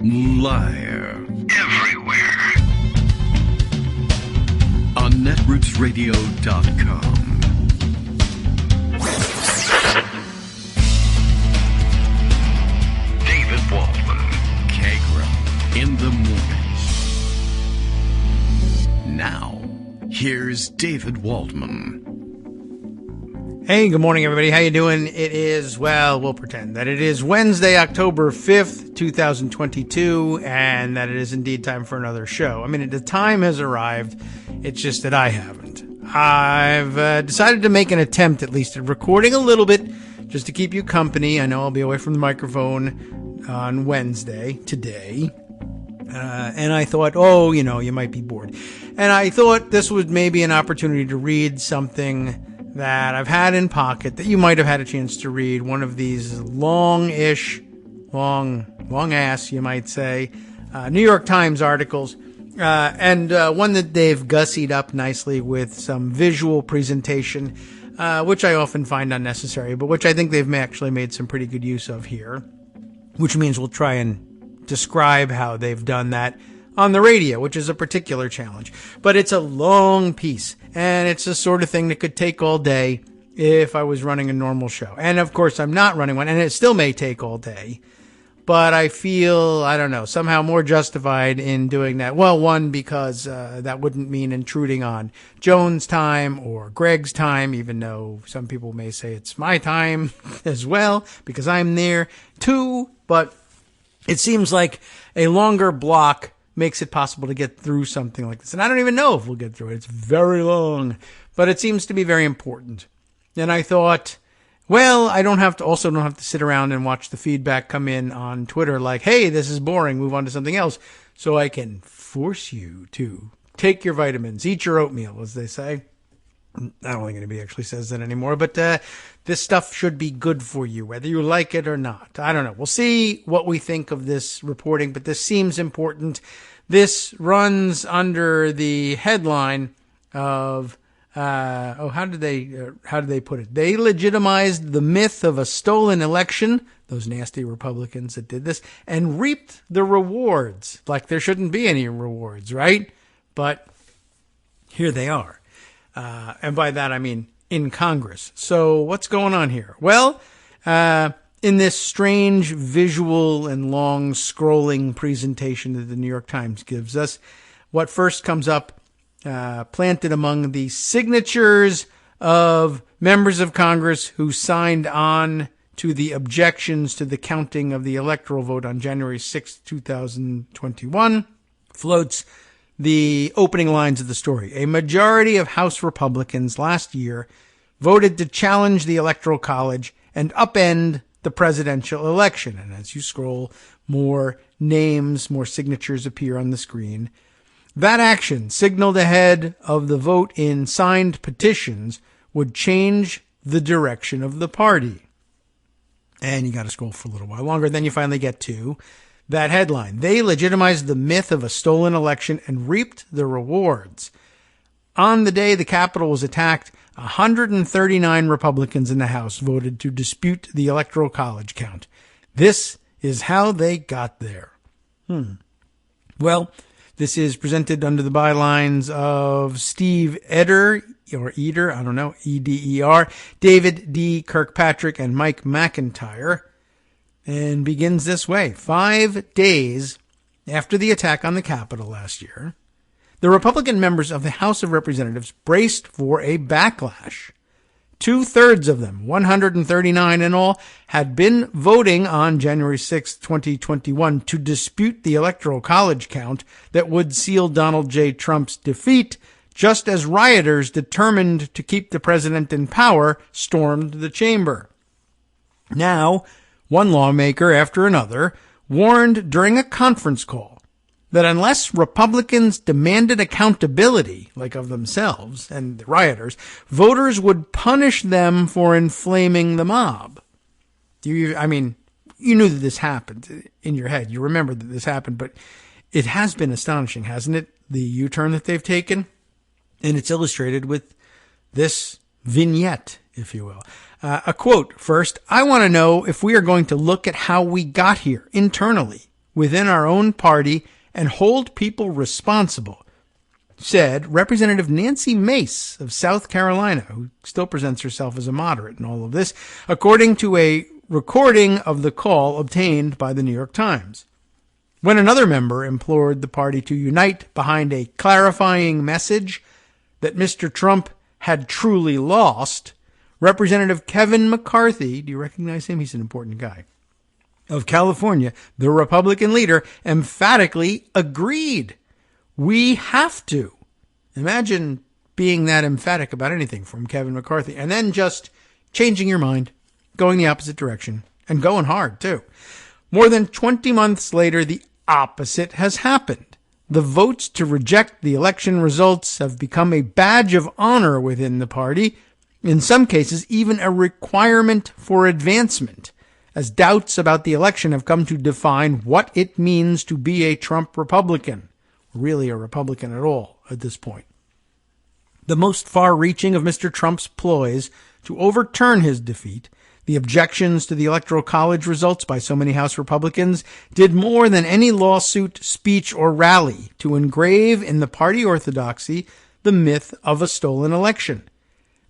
Liar. Everywhere. On netrootsradio.com. David Waldman. Kagro. In the morning. Now, here's David Waldman. Hey, good morning, everybody. How you doing? It is, well, we'll pretend that it is Wednesday, October 5th, 2022, and that it is indeed time for another show. I mean, the time has arrived. It's just that I haven't. I've decided to make an attempt, at least, at recording a little bit, just to keep you company. I know I'll be away from the microphone on Wednesday, today. And I thought, you might be bored. And I thought this was maybe an opportunity to read something that I've had in pocket that you might have had a chance to read. One of these long ass, you might say, New York Times articles, and one that they've gussied up nicely with some visual presentation, which I often find unnecessary, but which I think they've actually made some pretty good use of here, which means we'll try and describe how they've done that on the radio, which is a particular challenge. But it's a long piece, and it's the sort of thing that could take all day if I was running a normal show. And of course, I'm not running one, and it still may take all day. But I feel, I don't know, somehow more justified in doing that. Well, one, because that wouldn't mean intruding on Joan's time or Greg's time, even though some people may say it's my time as well, because I'm there. Two, but it seems like a longer block makes it possible to get through something like this. And I don't even know if we'll get through it. It's very long, but it seems to be very important. And I thought, well, I don't have to sit around and watch the feedback come in on Twitter like, hey, this is boring, move on to something else. So I can force you to take your vitamins, eat your oatmeal, as they say. I don't think anybody actually says that anymore, but this stuff should be good for you, whether you like it or not. I don't know. We'll see what we think of this reporting, but this seems important. This runs under the headline of, how did they put it? They legitimized the myth of a stolen election, those nasty Republicans that did this, and reaped the rewards. Like there shouldn't be any rewards, right? But here they are. And by that, I mean in Congress. So what's going on here? Well, in this strange visual and long scrolling presentation that the New York Times gives us, what first comes up, planted among the signatures of members of Congress who signed on to the objections to the counting of the electoral vote on January 6, 2021, floats the opening lines of the story. A majority of House Republicans last year voted to challenge the Electoral College and upend the presidential election. And as you scroll, more names, more signatures appear on the screen. That action, signaled ahead of the vote in signed petitions, would change the direction of the party. And you got to scroll for a little while longer. Then you finally get to that headline. They legitimized the myth of a stolen election and reaped the rewards. On the day the Capitol was attacked, 139 Republicans in the House voted to dispute the Electoral College count. This is how they got there. Well, this is presented under the bylines of Steve Eder, E-D-E-R, David D. Kirkpatrick, and Mike McIntyre, and begins this way. 5 days after the attack on the Capitol last year, the Republican members of the House of Representatives braced for a backlash. 2/3 of them, 139 in all, had been voting on January 6, 2021 to dispute the Electoral College count that would seal Donald J. Trump's defeat, just as rioters determined to keep the president in power stormed the chamber. Now, one lawmaker after another warned during a conference call that unless Republicans demanded accountability, like of themselves and the rioters, voters would punish them for inflaming the mob. You knew that this happened in your head. You remember that this happened, but it has been astonishing, hasn't it? The U-turn that they've taken. And it's illustrated with this vignette, if you will. A quote first. I want to know if we are going to look at how we got here internally. within our own party and hold people responsible, said Representative Nancy Mace of South Carolina, who still presents herself as a moderate in all of this, according to a recording of the call obtained by the New York Times. When another member implored the party to unite behind a clarifying message that Mr. Trump had truly lost, Representative Kevin McCarthy, do you recognize him? He's an important guy, of California, the Republican leader, emphatically agreed. We have to. Imagine being that emphatic about anything from Kevin McCarthy and then just changing your mind, going the opposite direction, and going hard, too. More than 20 months later, the opposite has happened. The votes to reject the election results have become a badge of honor within the party, in some cases even a requirement for advancement, as doubts about the election have come to define what it means to be a Trump Republican, really a Republican at all at this point. The most far-reaching of Mr. Trump's ploys to overturn his defeat, the objections to the Electoral College results by so many House Republicans, did more than any lawsuit, speech, or rally to engrave in the party orthodoxy the myth of a stolen election.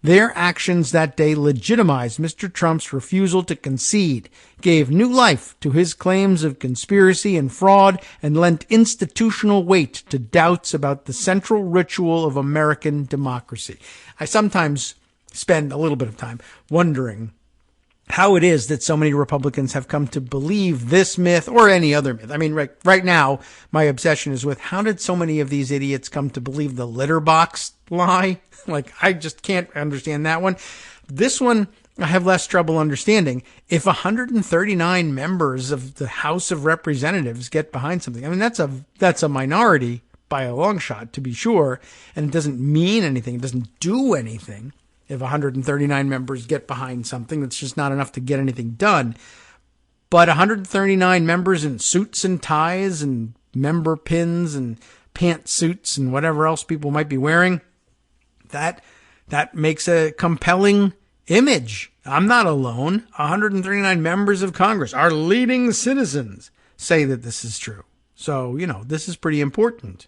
Their actions that day legitimized Mr. Trump's refusal to concede, gave new life to his claims of conspiracy and fraud, and lent institutional weight to doubts about the central ritual of American democracy. I sometimes spend a little bit of time wondering how it is that so many Republicans have come to believe this myth or any other myth. I mean, right now, my obsession is with how did so many of these idiots come to believe the litter box lie? Like, I just can't understand that one. This one, I have less trouble understanding. If 139 members of the House of Representatives get behind something, I mean, that's a minority by a long shot, to be sure, and it doesn't mean anything. It doesn't do anything. If 139 members get behind something, that's just not enough to get anything done. But 139 members in suits and ties and member pins and pantsuits and whatever else people might be wearing, that makes a compelling image. I'm not alone. 139 members of Congress, our leading citizens, say that this is true. So, this is pretty important.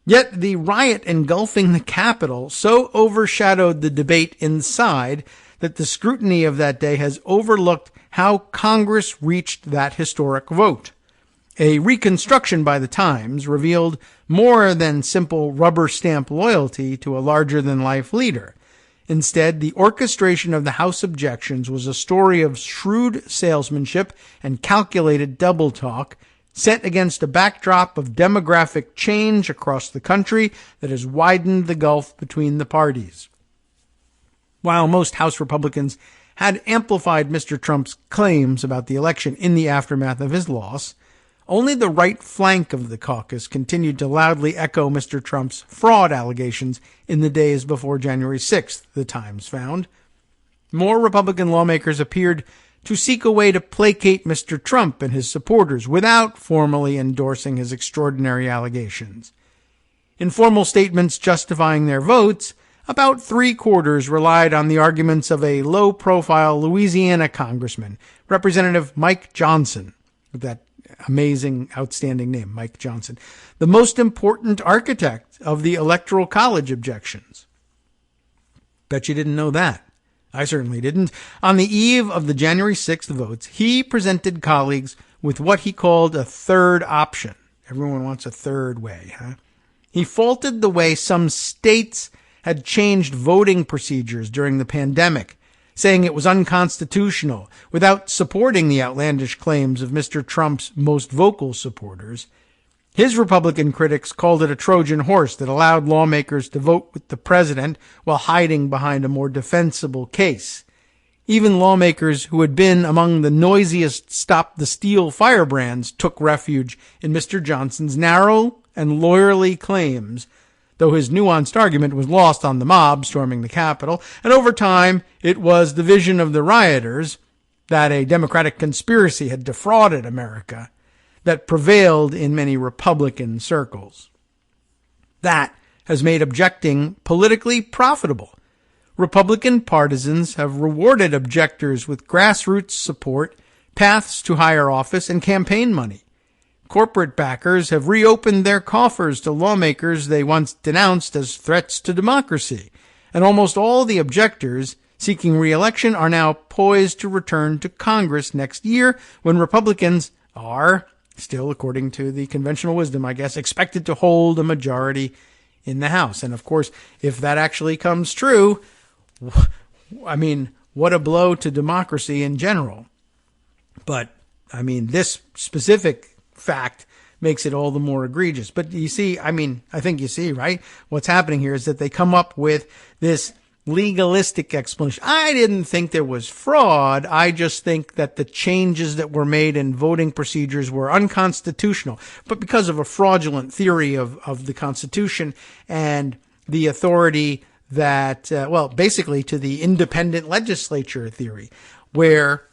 Yet the riot engulfing the Capitol so overshadowed the debate inside that the scrutiny of that day has overlooked how Congress reached that historic vote. A reconstruction by the Times revealed more than simple rubber stamp loyalty to a larger-than-life leader. Instead, the orchestration of the House objections was a story of shrewd salesmanship and calculated double talk, set against a backdrop of demographic change across the country that has widened the gulf between the parties. While most House Republicans had amplified Mr. Trump's claims about the election in the aftermath of his loss, only the right flank of the caucus continued to loudly echo Mr. Trump's fraud allegations in the days before January 6th, the Times found. More Republican lawmakers appeared to seek a way to placate Mr. Trump and his supporters without formally endorsing his extraordinary allegations. In formal statements justifying their votes, about 3/4 relied on the arguments of a low-profile Louisiana congressman, Representative Mike Johnson, with that amazing, outstanding name, Mike Johnson, the most important architect of the Electoral College objections. Bet you didn't know that. I certainly didn't. On the eve of the January 6th votes, he presented colleagues with what he called a third option. Everyone wants a third way, huh? He faulted the way some states had changed voting procedures during the pandemic, saying it was unconstitutional, without supporting the outlandish claims of Mr. Trump's most vocal supporters. His Republican critics called it a Trojan horse that allowed lawmakers to vote with the president while hiding behind a more defensible case. Even lawmakers who had been among the noisiest Stop the Steal firebrands took refuge in Mr. Johnson's narrow and lawyerly claims, though his nuanced argument was lost on the mob storming the Capitol, and over time it was the vision of the rioters that a Democratic conspiracy had defrauded America that prevailed in many Republican circles. That has made objecting politically profitable. Republican partisans have rewarded objectors with grassroots support, paths to higher office, and campaign money. Corporate backers have reopened their coffers to lawmakers they once denounced as threats to democracy, and almost all the objectors seeking re-election are now poised to return to Congress next year when Republicans are, still according to the conventional wisdom, I guess, expected to hold a majority in the House. And of course, if that actually comes true, I mean, what a blow to democracy in general. But, I mean, this specific fact makes it all the more egregious. But you see, I mean, I think you see, right? What's happening here is that they come up with this legalistic explanation. I didn't think there was fraud. I just think that the changes that were made in voting procedures were unconstitutional. But because of a fraudulent theory of the Constitution and the authority that, basically to the independent legislature theory, where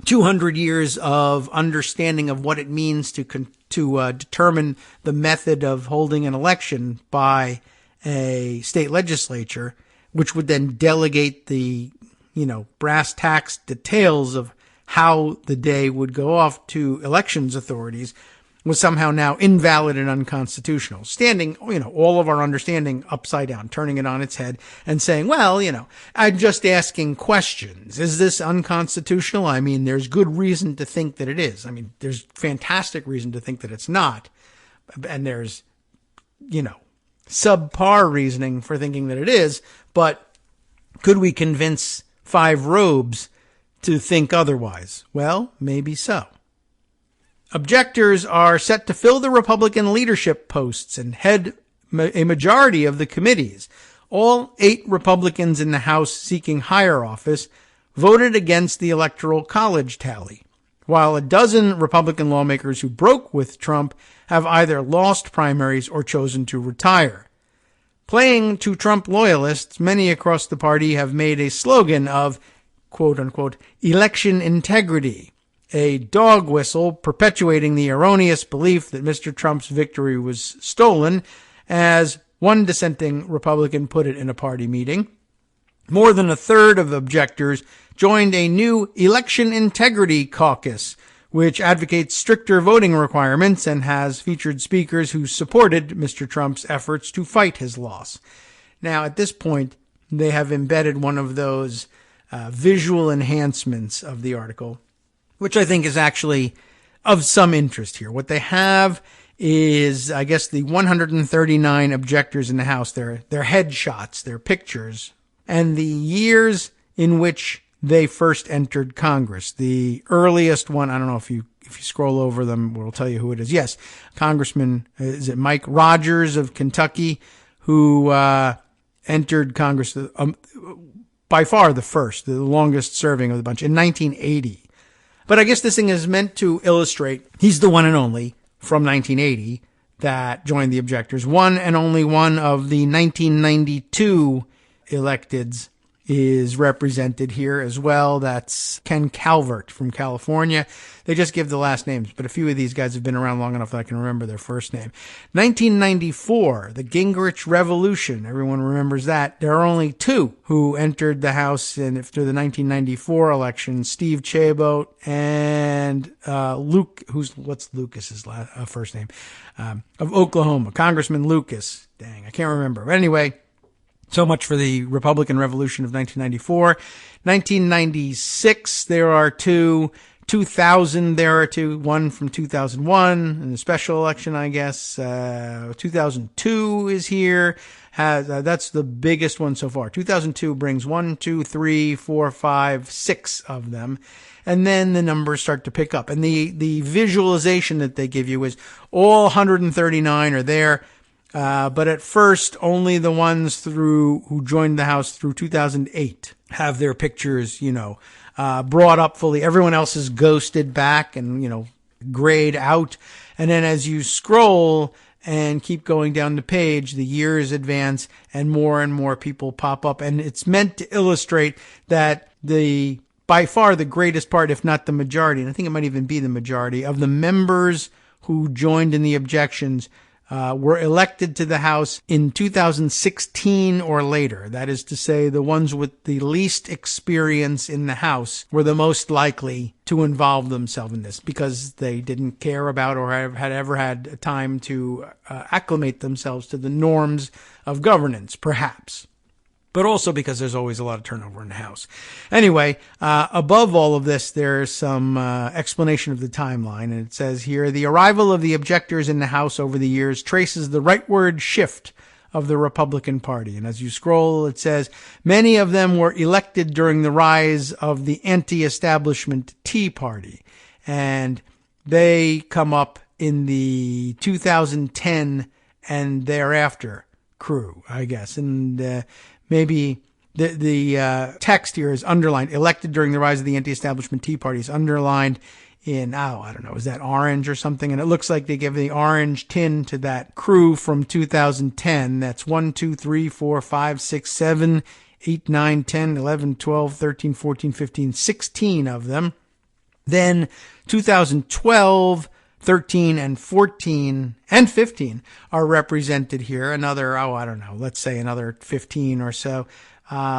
200 years of understanding of what it means to determine the method of holding an election by a state legislature, which would then delegate the, brass tacks details of how the day would go off to elections authorities, was somehow now invalid and unconstitutional, standing, all of our understanding upside down, turning it on its head and saying, well, I'm just asking questions. Is this unconstitutional? I mean, there's good reason to think that it is. I mean, there's fantastic reason to think that it's not. And there's, subpar reasoning for thinking that it is. But could we convince 5 robes to think otherwise? Well, maybe so. Objectors are set to fill the Republican leadership posts and head a majority of the committees. All 8 Republicans in the House seeking higher office voted against the Electoral College tally, while a dozen Republican lawmakers who broke with Trump have either lost primaries or chosen to retire. Playing to Trump loyalists, many across the party have made a slogan of, quote-unquote, election integrity, a dog whistle perpetuating the erroneous belief that Mr. Trump's victory was stolen, as one dissenting Republican put it in a party meeting. More than a third of objectors joined a new election integrity caucus, which advocates stricter voting requirements and has featured speakers who supported Mr. Trump's efforts to fight his loss. Now, at this point, they have embedded one of those visual enhancements of the article, which I think is actually of some interest here. What they have is, I guess, the 139 objectors in the House, their headshots, their pictures, and the years in which they first entered Congress. The earliest one, I don't know if you scroll over them, we'll tell you who it is. Yes, Congressman, is it Mike Rogers of Kentucky, who entered Congress, by far the first, the longest serving of the bunch, in 1980. But I guess this thing is meant to illustrate he's the one and only from 1980 that joined the objectors. One and only one of the 1992 electeds is represented here as well. That's Ken Calvert from California. They just give the last names, but a few of these guys have been around long enough that I can remember their first name. 1994, the Gingrich Revolution. Everyone remembers that. There are only 2 who entered the House after the 1994 election, Steve Chabot and Luke, what's Lucas's first name, of Oklahoma, Congressman Lucas. Dang, I can't remember. But anyway, so much for the Republican Revolution of 1994. 1996, there are 2. 2000, there are 2. One from 2001, in the special election, I guess. 2002 is here. That's the biggest one so far. 2002 brings 1, 2, 3, 4, 5, 6 of them. And then the numbers start to pick up. And the visualization that they give you is all 139 are there. But at first, only the ones who joined the House through 2008 have their pictures, brought up fully. Everyone else is ghosted back and, grayed out. And then as you scroll and keep going down the page, the years advance and more people pop up. And it's meant to illustrate that by far the greatest part, if not the majority, and I think it might even be the majority of the members who joined in the objections, were elected to the House in 2016 or later. That is to say, the ones with the least experience in the House were the most likely to involve themselves in this because they didn't care about or had ever had time to acclimate themselves to the norms of governance, perhaps. But also because there's always a lot of turnover in the House. Anyway, above all of this, there's some explanation of the timeline, and it says here, the arrival of the objectors in the House over the years traces the rightward shift of the Republican Party. And as you scroll, it says, many of them were elected during the rise of the anti-establishment Tea Party, and they come up in the 2010 and thereafter crew, I guess. And maybe the text here is underlined. Elected during the rise of the anti-establishment Tea Party is underlined in, I don't know, is that orange or something? And it looks like they give the orange tin to that crew from 2010. That's 1, 2, 3, 4, 5, 6, 7, 8, 9, 10, 11, 12, 13, 14, 15, 16 of them. Then 2012, 13 and 14 and 15 are represented here. Another, I don't know, let's say another 15 or so,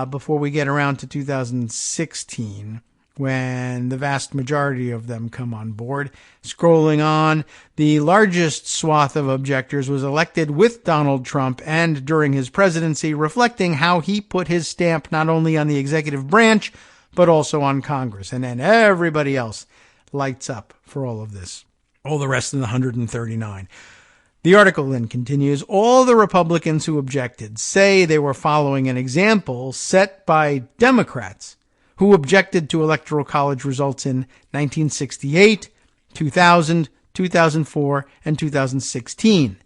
before we get around to 2016, when the vast majority of them come on board. Scrolling on, the largest swath of objectors was elected with Donald Trump and during his presidency, reflecting how he put his stamp not only on the executive branch, but also on Congress. And then everybody else lights up for all of this. All the rest of the 139. The article then continues, all the Republicans who objected say they were following an example set by Democrats who objected to Electoral College results in 1968, 2000, 2004, and 2016.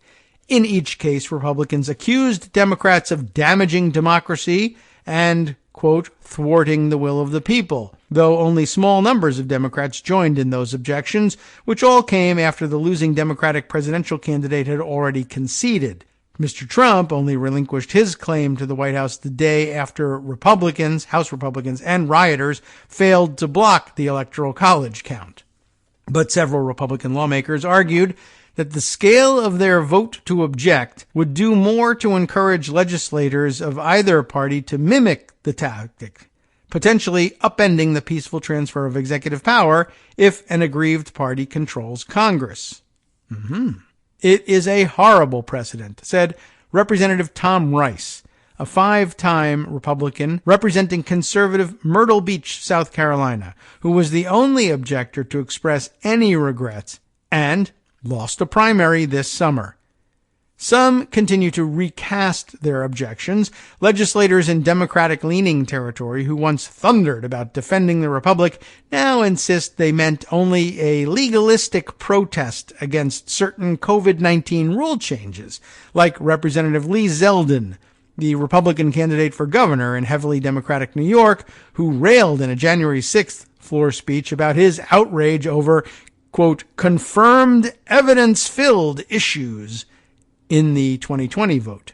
In each case, Republicans accused Democrats of damaging democracy and, quote, thwarting the will of the people, though only small numbers of Democrats joined in those objections, which all came after the losing Democratic presidential candidate had already conceded. Mr. Trump only relinquished his claim to the White House the day after Republicans, House Republicans, and rioters failed to block the Electoral College count. But several Republican lawmakers argued that the scale of their vote to object would do more to encourage legislators of either party to mimic the tactic, potentially upending the peaceful transfer of executive power if an aggrieved party controls Congress. It is a horrible precedent, said Representative Tom Rice, a 5-time Republican representing conservative Myrtle Beach, South Carolina, who was the only objector to express any regrets and lost a primary this summer. Some continue to recast their objections. Legislators in Democratic-leaning territory who once thundered about defending the Republic now insist they meant only a legalistic protest against certain COVID-19 rule changes, like Representative Lee Zeldin, the Republican candidate for governor in heavily Democratic New York, who railed in a January 6th floor speech about his outrage over, quote, confirmed evidence-filled issues in the 2020 vote.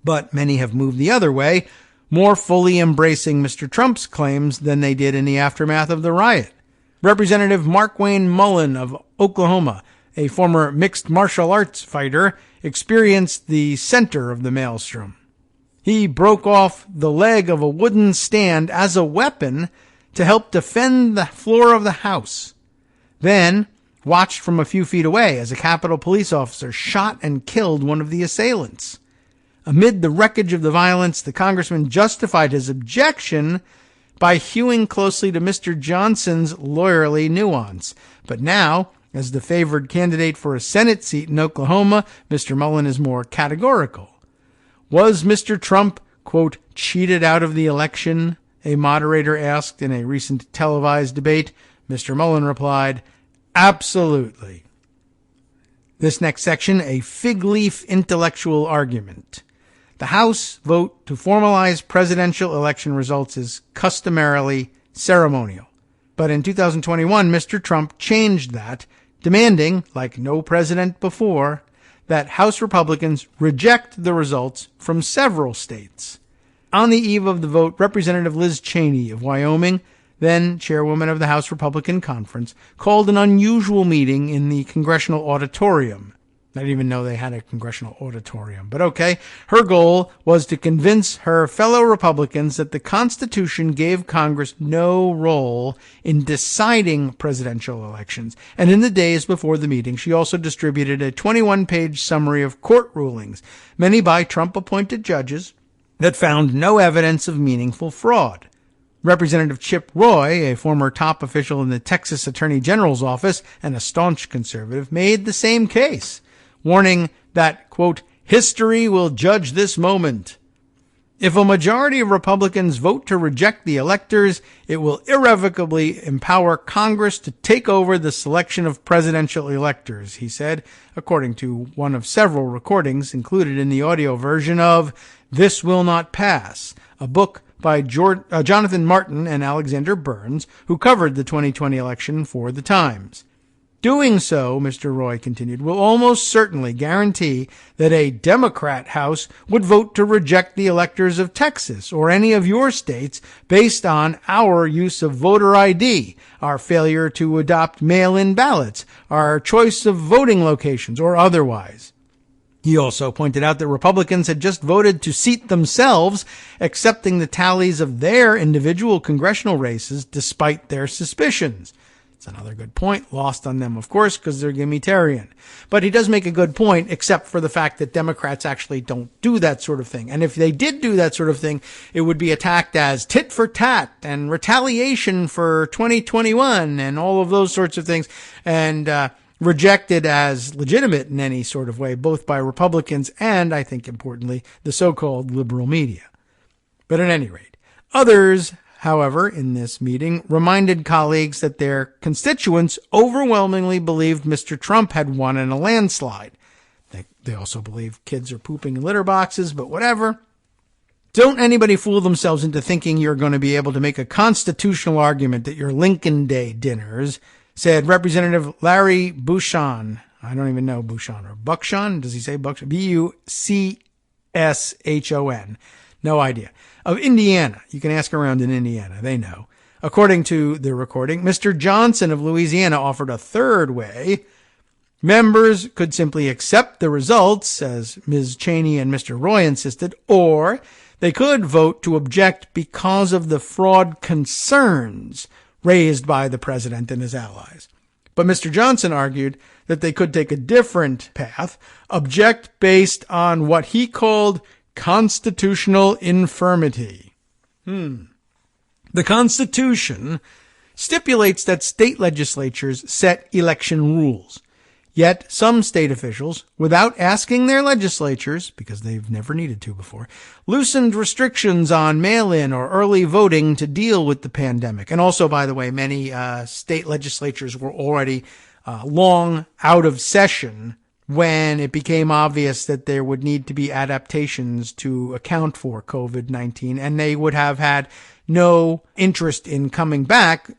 But many have moved the other way, more fully embracing Mr. Trump's claims than they did in the aftermath of the riot. Representative Markwayne Mullin of Oklahoma, a former mixed martial arts fighter, experienced the center of the maelstrom. He broke off the leg of a wooden stand as a weapon to help defend the floor of the House. Then watched from a few feet away as a Capitol police officer shot and killed one of the assailants. Amid the wreckage of the violence, the congressman justified his objection by hewing closely to Mr. Johnson's lawyerly nuance. But now, as the favored candidate for a Senate seat in Oklahoma, Mr. Mullin is more categorical. Was Mr. Trump, quote, cheated out of the election? A moderator asked in a recent televised debate. Mr. Mullin replied, absolutely. This next section, a fig leaf intellectual argument. The House vote to formalize presidential election results is customarily ceremonial. But in 2021, Mr. Trump changed that, demanding, like no president before, that House Republicans reject the results from several states. On the eve of the vote, Representative Liz Cheney of Wyoming, then chairwoman of the House Republican Conference, called an unusual meeting in the Congressional Auditorium. I didn't even know they had a congressional auditorium. But okay, her goal was to convince her fellow Republicans that the Constitution gave Congress no role in deciding presidential elections. And in the days before the meeting, she also distributed a 21-page summary of court rulings, many by Trump-appointed judges, that found no evidence of meaningful fraud. Representative Chip Roy, a former top official in the Texas Attorney General's office and a staunch conservative, made the same case, warning that, quote, history will judge this moment. If a majority of Republicans vote to reject the electors, it will irrevocably empower Congress to take over the selection of presidential electors, he said, according to one of several recordings included in the audio version of This Will Not Pass, a book by Jonathan Martin and Alexander Burns, who covered the 2020 election for The Times. Doing so, Mr. Roy continued, will almost certainly guarantee that a Democrat House would vote to reject the electors of Texas or any of your states based on our use of voter ID, our failure to adopt mail-in ballots, our choice of voting locations, or otherwise. He also pointed out that Republicans had just voted to seat themselves, accepting the tallies of their individual congressional races despite their suspicions. It's another good point, lost on them, of course, because they're gimme-tarian. But he does make a good point, except for the fact that Democrats actually don't do that sort of thing. And if they did do that sort of thing, it would be attacked as tit for tat and retaliation for 2021 and all of those sorts of things, and rejected as legitimate in any sort of way, both by Republicans and, I think importantly, the so-called liberal media. But at any rate, others, however, in this meeting, reminded colleagues that their constituents overwhelmingly believed Mr. Trump had won in a landslide. They also believe kids are pooping in litter boxes, but whatever. Don't anybody fool themselves into thinking you're going to be able to make a constitutional argument at your Lincoln Day dinners, said Representative Larry Bucshon. I don't even know Bucshon or Buckshon. Does he say Buckshon? B-U-C-S-H-O-N. No idea. Of Indiana. You can ask around in Indiana. They know. According to the recording, Mr. Johnson of Louisiana offered a third way. Members could simply accept the results, as Ms. Cheney and Mr. Roy insisted, or they could vote to object because of the fraud concerns raised by the president and his allies. But Mr. Johnson argued that they could take a different path, object based on what he called constitutional infirmity. The Constitution stipulates that state legislatures set election rules. Yet some state officials, without asking their legislatures, because they've never needed to before, loosened restrictions on mail-in or early voting to deal with the pandemic. And also, by the way, many state legislatures were already long out of session when it became obvious that there would need to be adaptations to account for COVID-19, and they would have had no interest in coming back,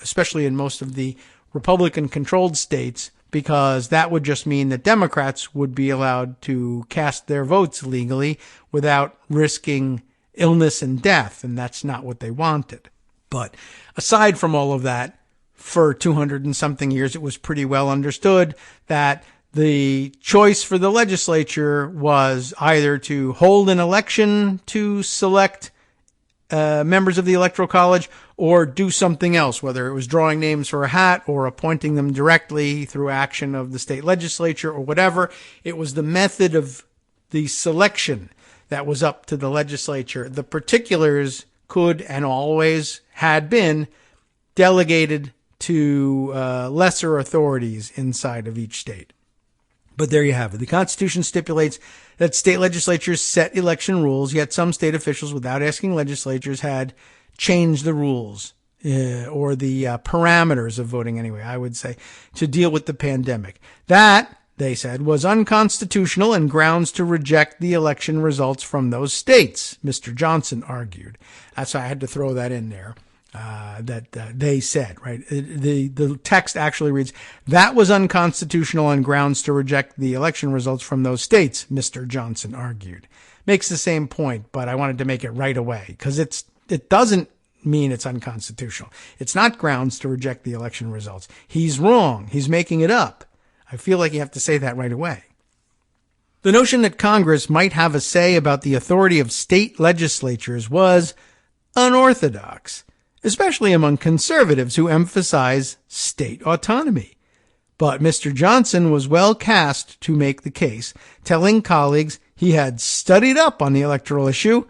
especially in most of the Republican-controlled states, because that would just mean that Democrats would be allowed to cast their votes legally without risking illness and death, and that's not what they wanted. But aside from all of that, for 200 and something years, it was pretty well understood that the choice for the legislature was either to hold an election to select members of the Electoral College or do something else, whether it was drawing names for a hat or appointing them directly through action of the state legislature or whatever. It was the method of the selection that was up to the legislature. The particulars could and always had been delegated to lesser authorities inside of each state. But there you have it. The Constitution stipulates that state legislatures set election rules, yet some state officials, without asking legislatures, had changed the rules or the parameters of voting anyway, I would say, to deal with the pandemic. That, they said, was unconstitutional and grounds to reject the election results from those states, Mr. Johnson argued. That's why I had to throw that in there. They said, right? The text actually reads, that was unconstitutional and grounds to reject the election results from those states, Mr. Johnson argued. Makes the same point, but I wanted to make it right away because it doesn't mean it's unconstitutional. It's not grounds to reject the election results. He's wrong. He's making it up. I feel like you have to say that right away. The notion that Congress might have a say about the authority of state legislatures was unorthodox, especially among conservatives who emphasize state autonomy. But Mr. Johnson was well cast to make the case, telling colleagues he had studied up on the electoral issue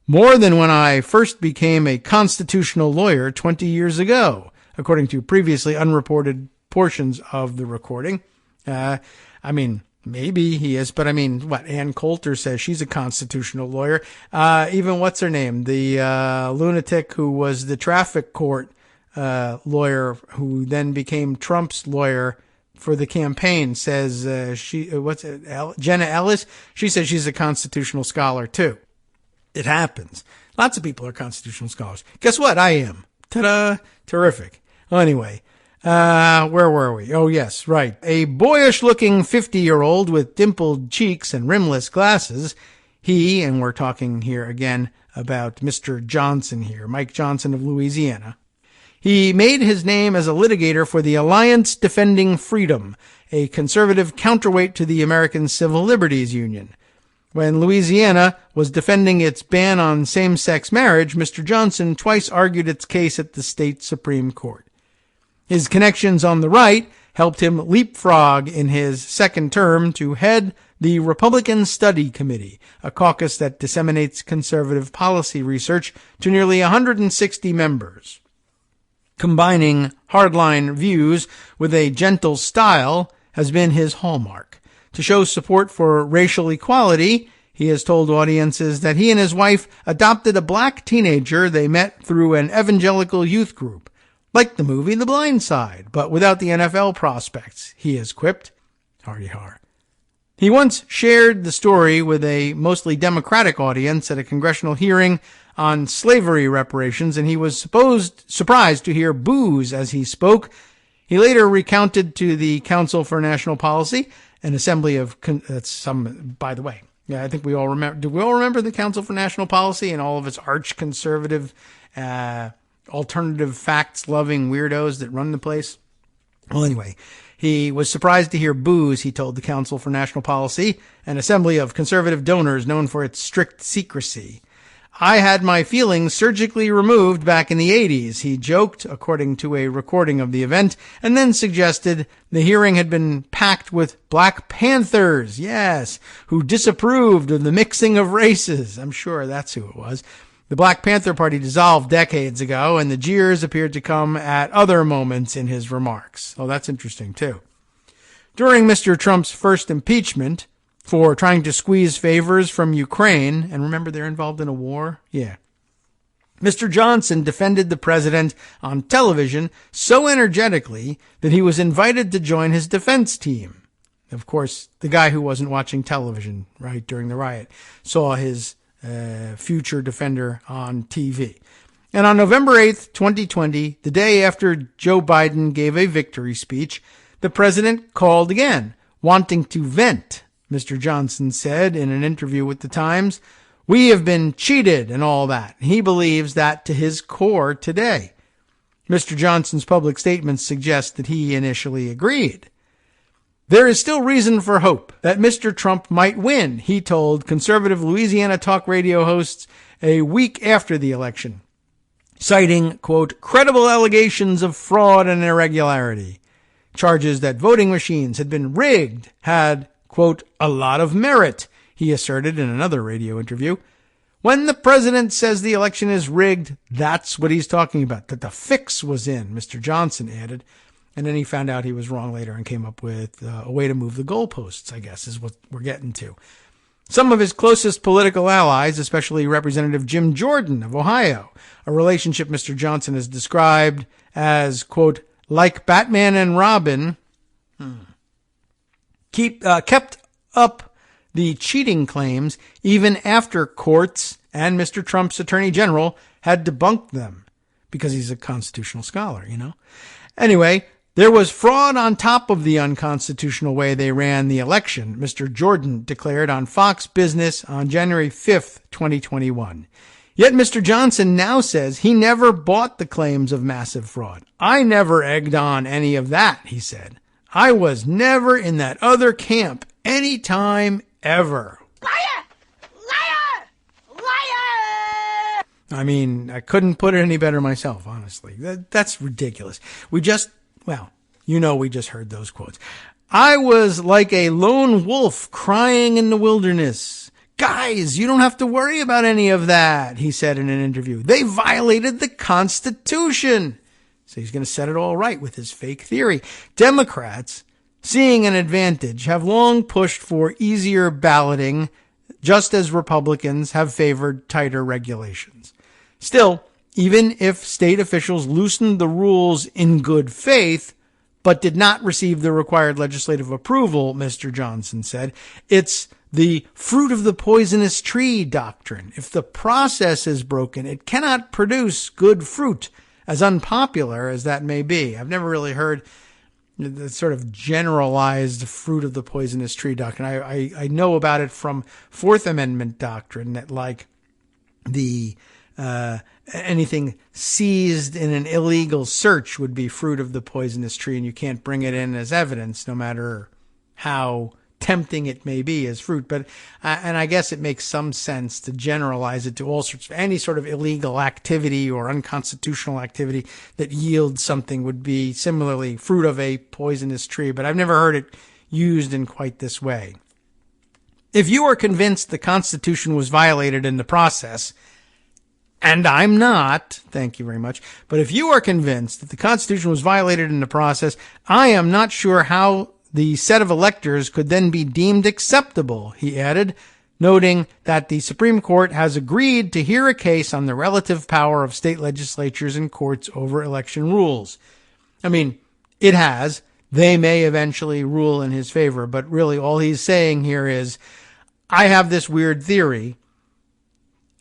more than when I first became a constitutional lawyer 20 years ago, according to previously unreported portions of the recording. Maybe he is, but Ann Coulter says she's a constitutional lawyer. Even what's her name? The lunatic who was the traffic court lawyer who then became Trump's lawyer for the campaign says Jenna Ellis? She says she's a constitutional scholar too. It happens. Lots of people are constitutional scholars. Guess what? I am. Ta-da! Terrific. Anyway. Where were we? Oh, yes, right. A boyish-looking 50-year-old with dimpled cheeks and rimless glasses. He, and we're talking here again about Mr. Johnson here, Mike Johnson of Louisiana. He made his name as a litigator for the Alliance Defending Freedom, a conservative counterweight to the American Civil Liberties Union. When Louisiana was defending its ban on same-sex marriage, Mr. Johnson twice argued its case at the state Supreme Court. His connections on the right helped him leapfrog in his second term to head the Republican Study Committee, a caucus that disseminates conservative policy research to nearly 160 members. Combining hardline views with a gentle style has been his hallmark. To show support for racial equality, he has told audiences that he and his wife adopted a black teenager they met through an evangelical youth group. Like the movie The Blind Side, but without the NFL prospects, he has quipped. Hardy har. He once shared the story with a mostly Democratic audience at a congressional hearing on slavery reparations, and he was surprised to hear boos as he spoke. He later recounted to the Council for National Policy, an assembly of, by the way, yeah, I think we all remember, do we all remember the Council for National Policy and all of its arch-conservative, alternative facts-loving weirdos that run the place? Well, anyway, he was surprised to hear boos, he told the Council for National Policy, an assembly of conservative donors known for its strict secrecy. I had my feelings surgically removed back in the 80s, he joked, according to a recording of the event, and then suggested the hearing had been packed with Black Panthers, yes, who disapproved of the mixing of races. I'm sure that's who it was. The Black Panther Party dissolved decades ago, and the jeers appeared to come at other moments in his remarks. Oh, that's interesting, too. During Mr. Trump's first impeachment for trying to squeeze favors from Ukraine, and remember they're involved in a war? Yeah. Mr. Johnson defended the president on television so energetically that he was invited to join his defense team. Of course, the guy who wasn't watching television, right, during the riot, saw his future defender on TV. And on November 8th, 2020, the day after Joe Biden gave a victory speech, the president called again, wanting to vent. Mr. Johnson said in an interview with the Times, "We have been cheated," and all that. He believes that to his core today. Mr. Johnson's public statements suggest that he initially agreed. There is still reason for hope that Mr. Trump might win, he told conservative Louisiana talk radio hosts a week after the election, citing, quote, credible allegations of fraud and irregularity. Charges that voting machines had been rigged had, quote, a lot of merit, he asserted in another radio interview. When the president says the election is rigged, that's what he's talking about, that the fix was in, Mr. Johnson added. And then he found out he was wrong later and came up with a way to move the goalposts, I guess, is what we're getting to. Some of his closest political allies, especially Representative Jim Jordan of Ohio, a relationship Mr. Johnson has described as, quote, like Batman and Robin, kept up the cheating claims even after courts and Mr. Trump's attorney general had debunked them because he's a constitutional scholar, you know. Anyway, there was fraud on top of the unconstitutional way they ran the election, Mr. Jordan declared on Fox Business on January 5th, 2021. Yet Mr. Johnson now says he never bought the claims of massive fraud. I never egged on any of that, he said. I was never in that other camp any time ever. Liar! Liar! Liar! I mean, I couldn't put it any better myself, honestly. That's ridiculous. We just heard those quotes. I was like a lone wolf crying in the wilderness. Guys, you don't have to worry about any of that, he said in an interview. They violated the Constitution. So he's going to set it all right with his fake theory. Democrats, seeing an advantage, have long pushed for easier balloting, just as Republicans have favored tighter regulations. Still, even if state officials loosened the rules in good faith, but did not receive the required legislative approval, Mr. Johnson said, it's the fruit of the poisonous tree doctrine. If the process is broken, it cannot produce good fruit, as unpopular as that may be. I've never really heard the sort of generalized fruit of the poisonous tree doctrine. I know about it from Fourth Amendment doctrine that, like, anything seized in an illegal search would be fruit of the poisonous tree, and you can't bring it in as evidence, no matter how tempting it may be as fruit. But and I guess it makes some sense to generalize it to all sorts of any sort of illegal activity or unconstitutional activity that yields something would be similarly fruit of a poisonous tree. But I've never heard it used in quite this way. If you are convinced the Constitution was violated in the process, and I'm not, thank you very much, but if you are convinced that the Constitution was violated in the process, I am not sure how the set of electors could then be deemed acceptable, he added, noting that the Supreme Court has agreed to hear a case on the relative power of state legislatures and courts over election rules. I mean, it has. They may eventually rule in his favor, but really all he's saying here is, I have this weird theory,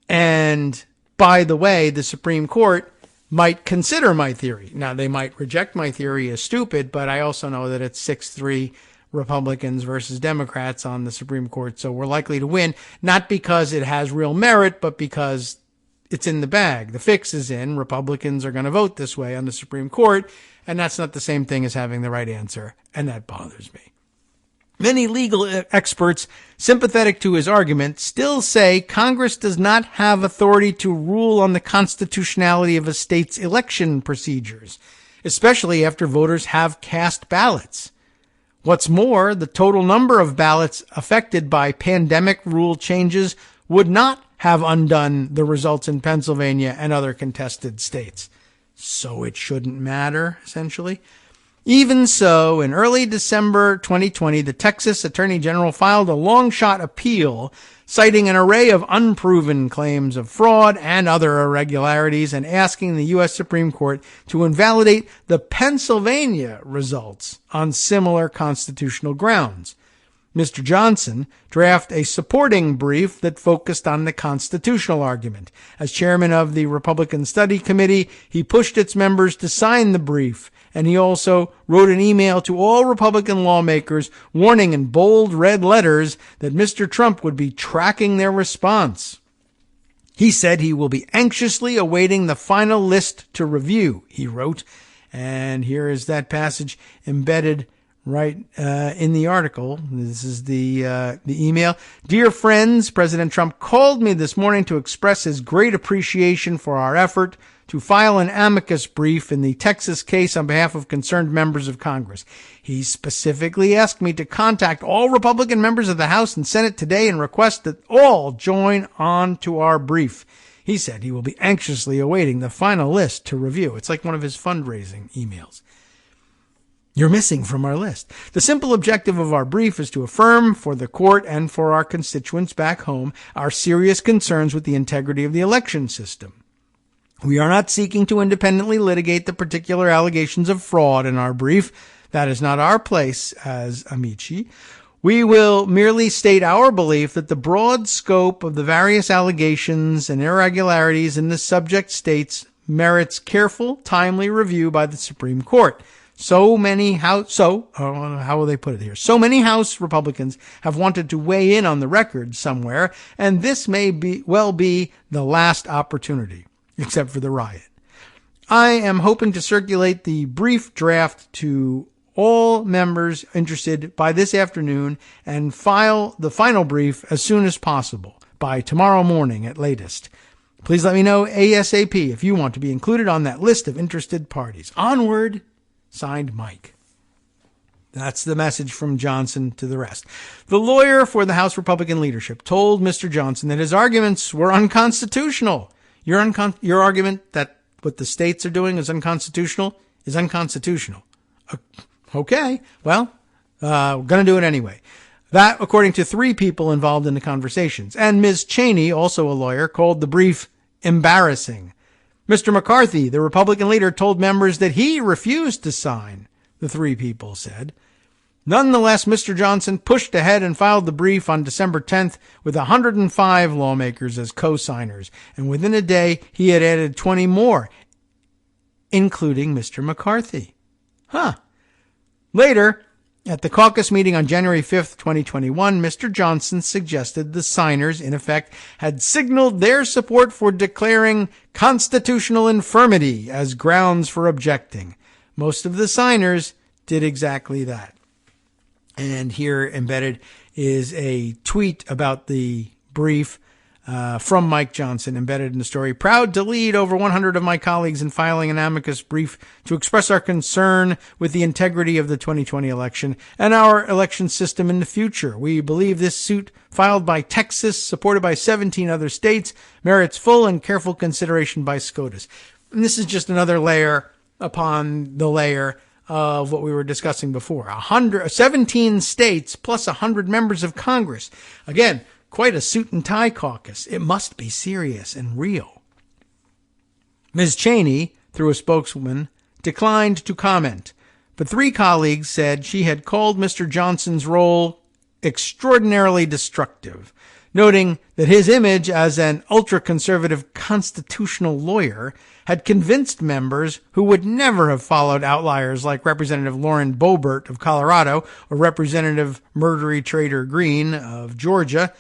and by the way, the Supreme Court might consider my theory. Now, they might reject my theory as stupid, but I also know that it's 6-3 Republicans versus Democrats on the Supreme Court, so we're likely to win, not because it has real merit, but because it's in the bag. The fix is in. Republicans are going to vote this way on the Supreme Court, and that's not the same thing as having the right answer, and that bothers me. Many legal experts sympathetic to his argument still say Congress does not have authority to rule on the constitutionality of a state's election procedures, especially after voters have cast ballots. What's more, the total number of ballots affected by pandemic rule changes would not have undone the results in Pennsylvania and other contested states. So it shouldn't matter, essentially. Even so, in early December 2020, the Texas Attorney General filed a long-shot appeal citing an array of unproven claims of fraud and other irregularities and asking the U.S. Supreme Court to invalidate the Pennsylvania results on similar constitutional grounds. Mr. Johnson drafted a supporting brief that focused on the constitutional argument. As chairman of the Republican Study Committee, he pushed its members to sign the brief, and he also wrote an email to all Republican lawmakers warning in bold red letters that Mr. Trump would be tracking their response. He said he will be anxiously awaiting the final list to review, he wrote. And here is that passage embedded right in the article. This is the email. Dear friends, President Trump called me this morning to express his great appreciation for our effort to file an amicus brief in the Texas case on behalf of concerned members of Congress. He specifically asked me to contact all Republican members of the House and Senate today and request that all join on to our brief. He said he will be anxiously awaiting the final list to review. It's like one of his fundraising emails. You're missing from our list. The simple objective of our brief is to affirm for the court and for our constituents back home our serious concerns with the integrity of the election system. We are not seeking to independently litigate the particular allegations of fraud in our brief. That is not our place as amici. We will merely state our belief that the broad scope of the various allegations and irregularities in the subject states merits careful, timely review by the Supreme Court. So many House Republicans have wanted to weigh in on the record somewhere, and this may be the last opportunity, except for the riot. I am hoping to circulate the brief draft to all members interested by this afternoon and file the final brief as soon as possible, by tomorrow morning at latest. Please let me know ASAP if you want to be included on that list of interested parties. Onward, signed Mike. That's the message from Johnson to the rest. The lawyer for the House Republican leadership told Mr. Johnson that his arguments were unconstitutional. Your argument that what the states are doing is unconstitutional is unconstitutional. Okay, well, we're going to do it anyway. That, according to 3 people involved in the conversations. And Ms. Cheney, also a lawyer, called the brief embarrassing. Mr. McCarthy, the Republican leader, told members that he refused to sign, the 3 people said. Nonetheless, Mr. Johnson pushed ahead and filed the brief on December 10th with 105 lawmakers as co-signers, and within a day he had added 20 more, including Mr. McCarthy. Later, at the caucus meeting on January 5th, 2021, Mr. Johnson suggested the signers, in effect, had signaled their support for declaring constitutional infirmity as grounds for objecting. Most of the signers did exactly that. And here embedded is a tweet about the brief from Mike Johnson, embedded in the story. Proud to lead over 100 of my colleagues in filing an amicus brief to express our concern with the integrity of the 2020 election and our election system in the future. We believe this suit, filed by Texas, supported by 17 other states, merits full and careful consideration by SCOTUS. And this is just another layer upon the layer of what we were discussing before. 17 states plus 100 members of Congress. Again, quite a suit and tie caucus. It must be serious and real. Ms. Cheney, through a spokeswoman, declined to comment, but 3 colleagues said she had called Mr. Johnson's role extraordinarily destructive, noting that his image as an ultra-conservative constitutional lawyer had convinced members who would never have followed outliers like Representative Lauren Boebert of Colorado or Representative Murdery Trader Green of Georgia.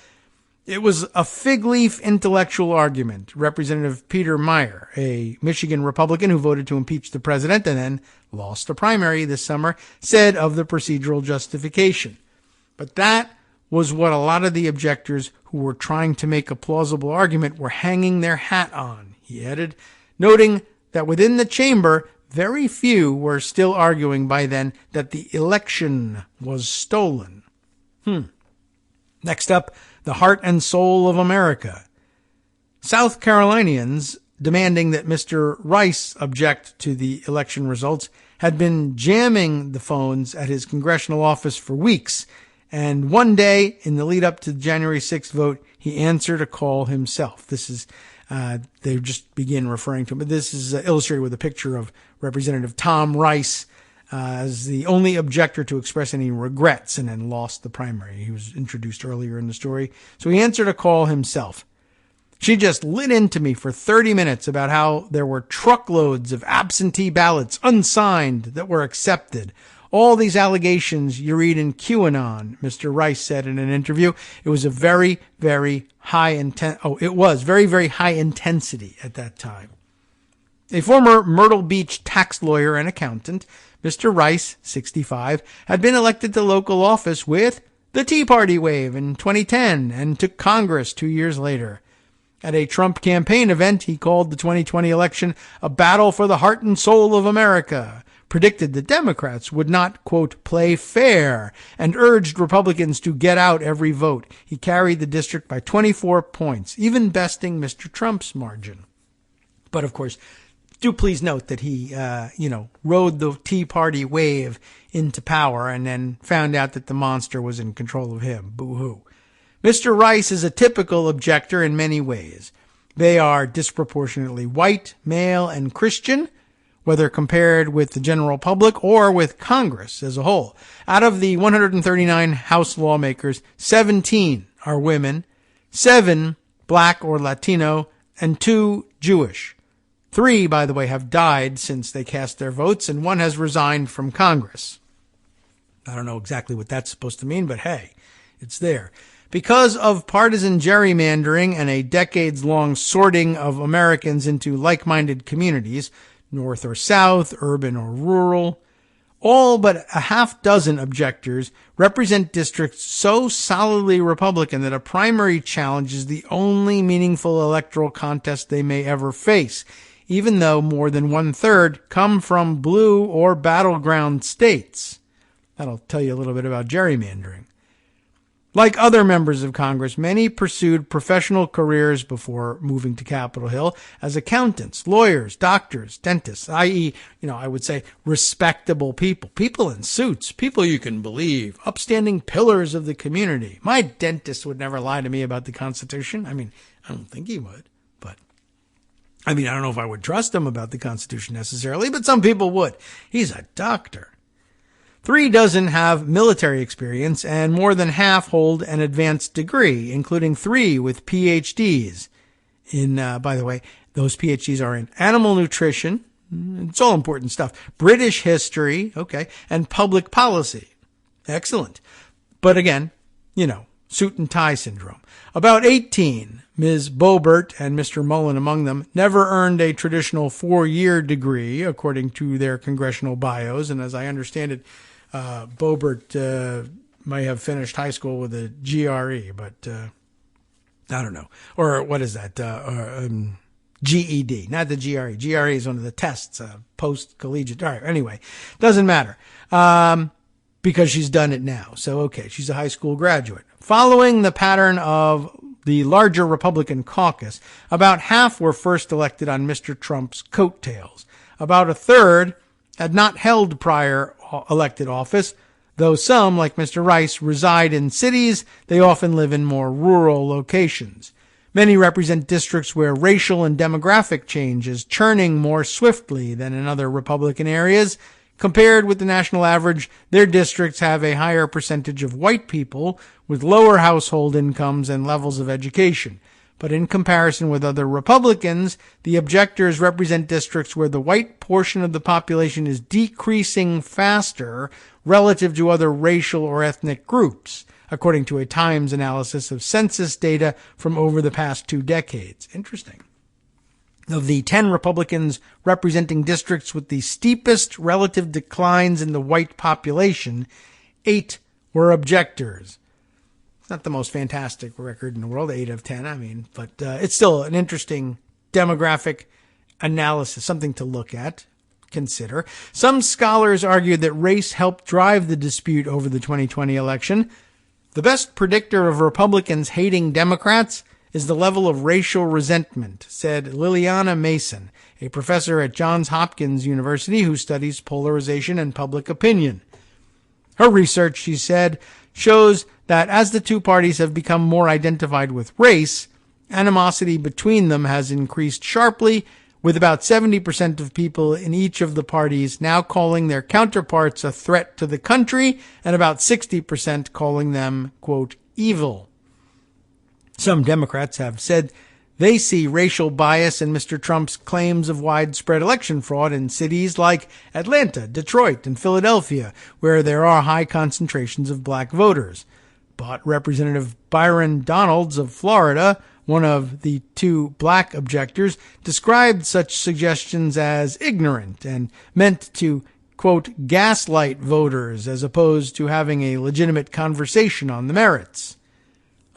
It was a fig leaf intellectual argument. Representative Peter Meyer, a Michigan Republican who voted to impeach the president and then lost the primary this summer, said of the procedural justification. But that was what a lot of the objectors who were trying to make a plausible argument were hanging their hat on, he added, noting that within the chamber, very few were still arguing by then that the election was stolen. Next up, the heart and soul of America. South Carolinians demanding that Mr. Rice object to the election results had been jamming the phones at his congressional office for weeks. And one day, in the lead up to the January 6th vote, he answered a call himself. This is, they just begin referring to him, but this is illustrated with a picture of Representative Tom Rice as the only objector to express any regrets and then lost the primary. He was introduced earlier in the story. So he answered a call himself. She just lit into me for 30 minutes about how there were truckloads of absentee ballots unsigned that were accepted. All these allegations you read in QAnon, Mr. Rice said in an interview. It was a very, very high very high intensity at that time. A former Myrtle Beach tax lawyer and accountant, Mr. Rice, 65, had been elected to local office with the Tea Party wave in 2010 and took Congress 2 years later. At a Trump campaign event, he called the 2020 election a battle for the heart and soul of America, predicted the Democrats would not, quote, play fair, and urged Republicans to get out every vote. He carried the district by 24 points, even besting Mr. Trump's margin. But, of course, do please note that he, rode the Tea Party wave into power and then found out that the monster was in control of him. Boo-hoo. Mr. Rice is a typical objector in many ways. They are disproportionately white, male, and Christian, whether compared with the general public or with Congress as a whole. Out of the 139 House lawmakers, 17 are women, 7 black or Latino, and 2 Jewish. 3, by the way, have died since they cast their votes, and 1 has resigned from Congress. I don't know exactly what that's supposed to mean, but hey, it's there. Because of partisan gerrymandering and a decades-long sorting of Americans into like-minded communities, north or south, urban or rural, All but a half dozen objectors represent districts so solidly Republican that a primary challenge is the only meaningful electoral contest they may ever face, even though more than 1/3 come from blue or battleground states. That'll tell you a little bit about gerrymandering. Like other members of Congress, many pursued professional careers before moving to Capitol Hill as accountants, lawyers, doctors, dentists, i.e., I would say respectable people, people in suits, people you can believe, upstanding pillars of the community. My dentist would never lie to me about the Constitution. I don't think he would, but I don't know if I would trust him about the Constitution necessarily, but some people would. He's a doctor. 3 dozen have military experience, and more than half hold an advanced degree, including 3 with PhDs. By the way, those PhDs are in animal nutrition. It's all important stuff. British history, okay, and public policy. Excellent. But again, suit and tie syndrome. About 18, Ms. Boebert and Mr. Mullen among them, never earned a traditional 4-year degree, according to their congressional bios, and as I understand it, Boebert might have finished high school with a GRE, but I don't know. Or what is that? GED, not the GRE. GRE is one of the tests, post-collegiate. All right, anyway, doesn't matter because she's done it now. So, okay, she's a high school graduate. Following the pattern of the larger Republican caucus, about half were first elected on Mr. Trump's coattails. About a third had not held prior elected office, though some, like Mr. Rice, reside in cities. They often live in more rural locations. Many represent districts where racial and demographic change is churning more swiftly than in other Republican areas. Compared with the national average, their districts have a higher percentage of white people with lower household incomes and levels of education. But in comparison with other Republicans, the objectors represent districts where the white portion of the population is decreasing faster relative to other racial or ethnic groups, according to a Times analysis of census data from over the past 2 decades. Interesting. Of the 10 Republicans representing districts with the steepest relative declines in the white population, 8 were objectors. It's not the most fantastic record in the world, 8 of 10, but it's still an interesting demographic analysis, something to look at, consider. Some scholars argued that race helped drive the dispute over the 2020 election. The best predictor of Republicans hating Democrats is the level of racial resentment, said Liliana Mason, a professor at Johns Hopkins University who studies polarization and public opinion. Her research, she said, shows that as the two parties have become more identified with race, animosity between them has increased sharply, with about 70% of people in each of the parties now calling their counterparts a threat to the country, and about 60% calling them, quote, evil. Some Democrats have said they see racial bias in Mr. Trump's claims of widespread election fraud in cities like Atlanta, Detroit, and Philadelphia, where there are high concentrations of black voters. But Representative Byron Donalds of Florida, one of the 2 black objectors, described such suggestions as ignorant and meant to, quote, gaslight voters as opposed to having a legitimate conversation on the merits.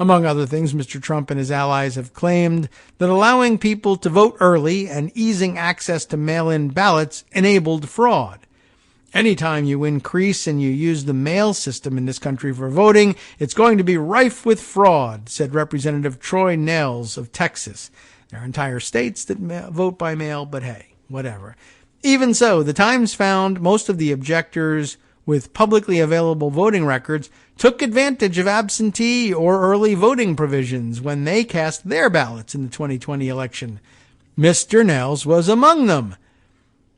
Among other things, Mr. Trump and his allies have claimed that allowing people to vote early and easing access to mail-in ballots enabled fraud. Anytime you increase and you use the mail system in this country for voting, it's going to be rife with fraud, said Representative Troy Nehls of Texas. There are entire states that vote by mail, but hey, whatever. Even so, the Times found most of the objectors with publicly available voting records took advantage of absentee or early voting provisions when they cast their ballots in the 2020 election. Mr. Nehls was among them.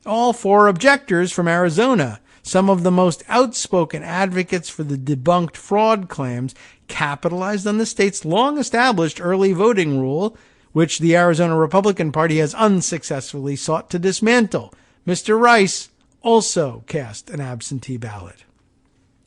All 4 objectors from Arizona, some of the most outspoken advocates for the debunked fraud claims, capitalized on the state's long-established early voting rule, which the Arizona Republican Party has unsuccessfully sought to dismantle. Mr. Rice also cast an absentee ballot.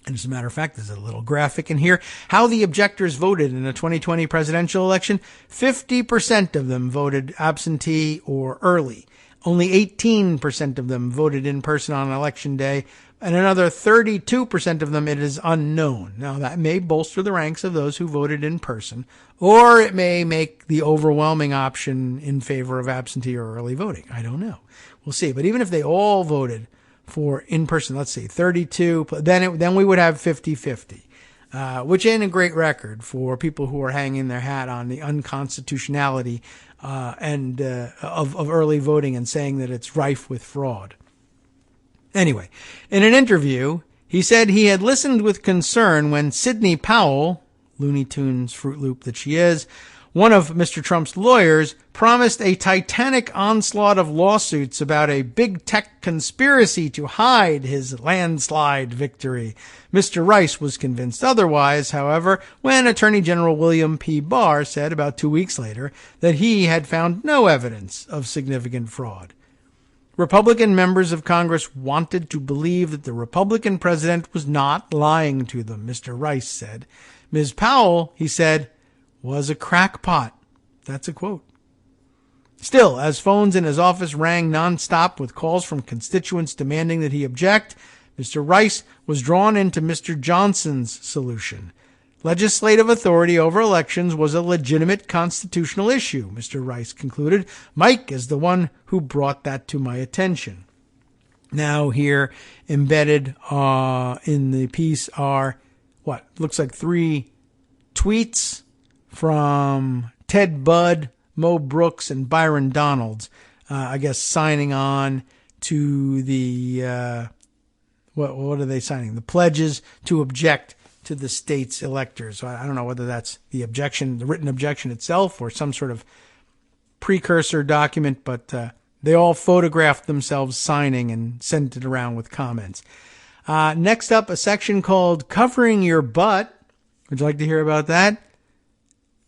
And as a matter of fact, there's a little graphic in here. How the objectors voted in the 2020 presidential election. 50% of them voted absentee or early. Only 18% of them voted in person on Election Day, and another 32% of them it is unknown. Now, that may bolster the ranks of those who voted in person, or it may make the overwhelming option in favor of absentee or early voting. I don't know. We'll see. But even if they all voted for in-person, let's see, 32, then we would have 50-50. Which ain't a great record for people who are hanging their hat on the unconstitutionality of early voting and saying that it's rife with fraud. Anyway, in an interview, he said he had listened with concern when Sidney Powell, Looney Tunes Fruit Loop that she is, one of Mr. Trump's lawyers, promised a titanic onslaught of lawsuits about a big tech conspiracy to hide his landslide victory. Mr. Rice was convinced otherwise, however, when Attorney General William P. Barr said about 2 weeks later that he had found no evidence of significant fraud. Republican members of Congress wanted to believe that the Republican president was not lying to them, Mr. Rice said. Ms. Powell, he said, was a crackpot. That's a quote. Still, as phones in his office rang nonstop with calls from constituents demanding that he object, Mr. Rice was drawn into Mr. Johnson's solution. Legislative authority over elections was a legitimate constitutional issue, Mr. Rice concluded. Mike is the one who brought that to my attention. Now here, embedded in the piece are, looks like 3 tweets from Ted Budd, Mo Brooks, and Byron Donalds, I guess signing on to the, what are they signing? The pledges to object to the state's electors. So I don't know whether that's the objection, the written objection itself, or some sort of precursor document, but they all photographed themselves signing and sent it around with comments. Next up, a section called Covering Your Butt. Would you like to hear about that?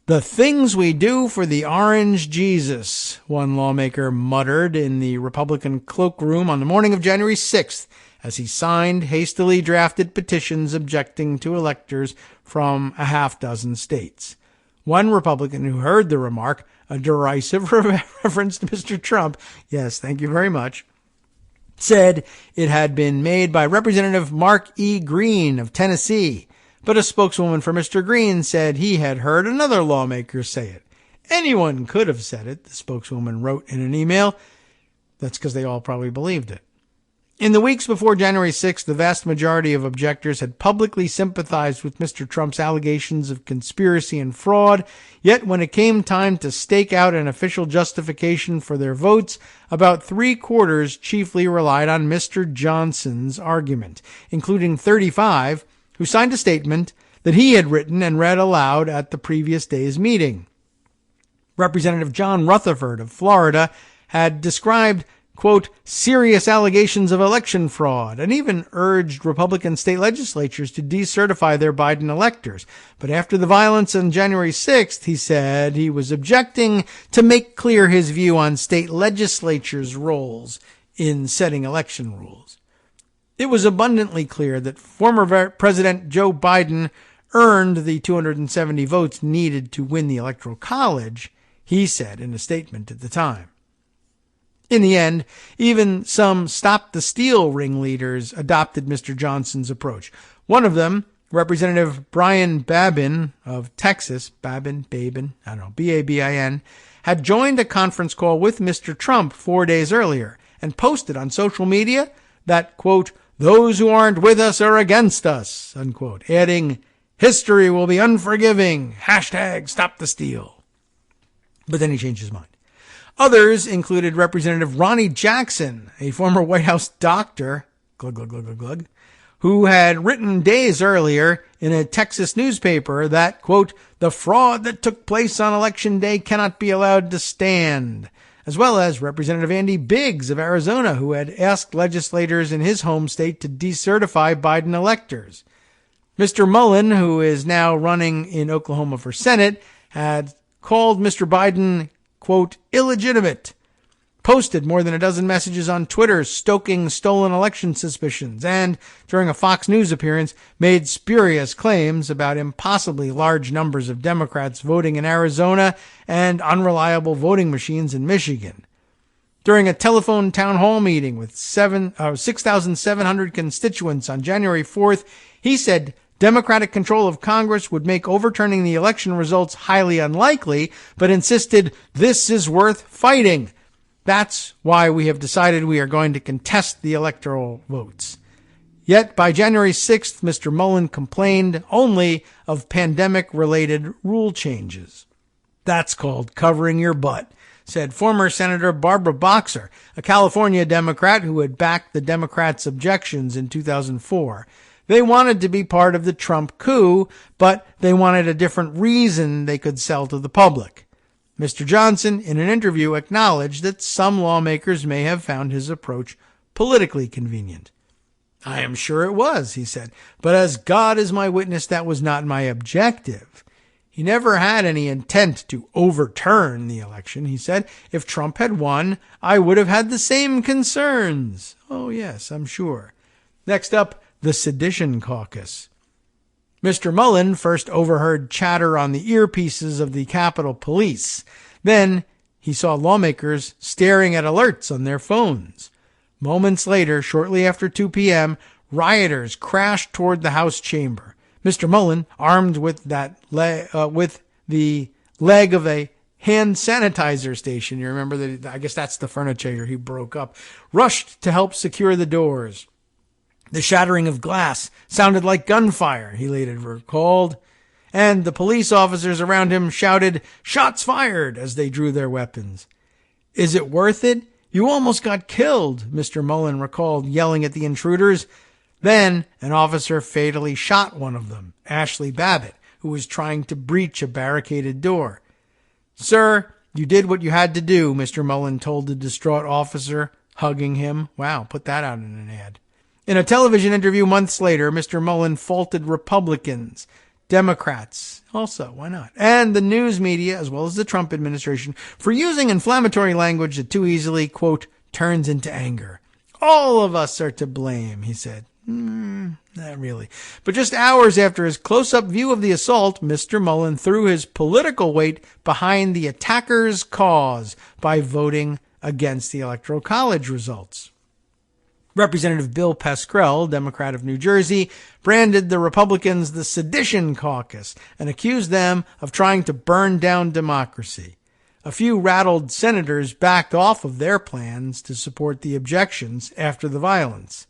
The things we do for the orange Jesus, one lawmaker muttered in the Republican cloakroom on the morning of January 6th as he signed hastily drafted petitions objecting to electors from a half dozen states. One Republican who heard the remark, a derisive reference to Mr. Trump, yes, thank you very much, said it had been made by Representative Mark E. Green of Tennessee. But a spokeswoman for Mr. Green said he had heard another lawmaker say it. Anyone could have said it, the spokeswoman wrote in an email. That's because they all probably believed it. In the weeks before January 6th, the vast majority of objectors had publicly sympathized with Mr. Trump's allegations of conspiracy and fraud, yet when it came time to stake out an official justification for their votes, about 3/4 chiefly relied on Mr. Johnson's argument, including 35 who signed a statement that he had written and read aloud at the previous day's meeting. Representative John Rutherford of Florida had described, quote, serious allegations of election fraud, and even urged Republican state legislatures to decertify their Biden electors. But after the violence on January 6th, he said he was objecting to make clear his view on state legislatures' roles in setting election rules. It was abundantly clear that former President Joe Biden earned the 270 votes needed to win the Electoral College, he said in a statement at the time. In the end, even some Stop the Steal ringleaders adopted Mr. Johnson's approach. One of them, Representative Brian Babin of Texas, Babin, B-A-B-I-N, had joined a conference call with Mr. Trump 4 days earlier and posted on social media that, quote, those who aren't with us are against us, unquote, adding, history will be unforgiving, hashtag stop the steal. But then he changed his mind. Others included Representative Ronnie Jackson, a former White House doctor, who had written days earlier in a Texas newspaper that, quote, the fraud that took place on Election Day cannot be allowed to stand, as well as Representative Andy Biggs of Arizona, who had asked legislators in his home state to decertify Biden electors. Mr. Mullen, who is now running in Oklahoma for Senate, had called Mr. Biden, quote, illegitimate, posted more than a dozen messages on Twitter stoking stolen election suspicions, and, during a Fox News appearance, made spurious claims about impossibly large numbers of Democrats voting in Arizona and unreliable voting machines in Michigan. During a telephone town hall meeting with 6,700 constituents on January 4th, he said Democratic control of Congress would make overturning the election results highly unlikely, but insisted this is worth fighting. That's why we have decided we are going to contest the electoral votes. Yet by January 6th, Mr. Mullen complained only of pandemic-related rule changes. That's called covering your butt, said former Senator Barbara Boxer, a California Democrat who had backed the Democrats' objections in 2004. They wanted to be part of the Trump coup, but they wanted a different reason they could sell to the public. Mr. Johnson, in an interview, acknowledged that some lawmakers may have found his approach politically convenient. I am sure it was, he said, but as God is my witness, that was not my objective. He never had any intent to overturn the election, he said. If Trump had won, I would have had the same concerns. Oh, yes, I'm sure. Next up, the Sedition Caucus. Mr. Mullen first overheard chatter on the earpieces of the Capitol Police. Then he saw lawmakers staring at alerts on their phones. Moments later, shortly after 2 p.m., rioters crashed toward the House chamber. Mr. Mullen, armed with with the leg of a hand sanitizer station, you remember that? I guess that's the furniture he broke up, rushed to help secure the doors. The shattering of glass sounded like gunfire, he later recalled, and the police officers around him shouted, "Shots fired!" as they drew their weapons. "Is it worth it? You almost got killed," Mr. Mullen recalled, yelling at the intruders. Then an officer fatally shot one of them, Ashley Babbitt, who was trying to breach a barricaded door. "Sir, you did what you had to do," Mr. Mullen told the distraught officer, hugging him. Wow, put that out in an ad. In a television interview months later, Mr. Mullen faulted Republicans, Democrats, also, why not, and the news media, as well as the Trump administration, for using inflammatory language that too easily, quote, turns into anger. All of us are to blame, he said. Not really. But just hours after his close-up view of the assault, Mr. Mullen threw his political weight behind the attacker's cause by voting against the Electoral College results. Representative Bill Pascrell, Democrat of New Jersey, branded the Republicans the Sedition Caucus and accused them of trying to burn down democracy. A few rattled senators backed off of their plans to support the objections after the violence.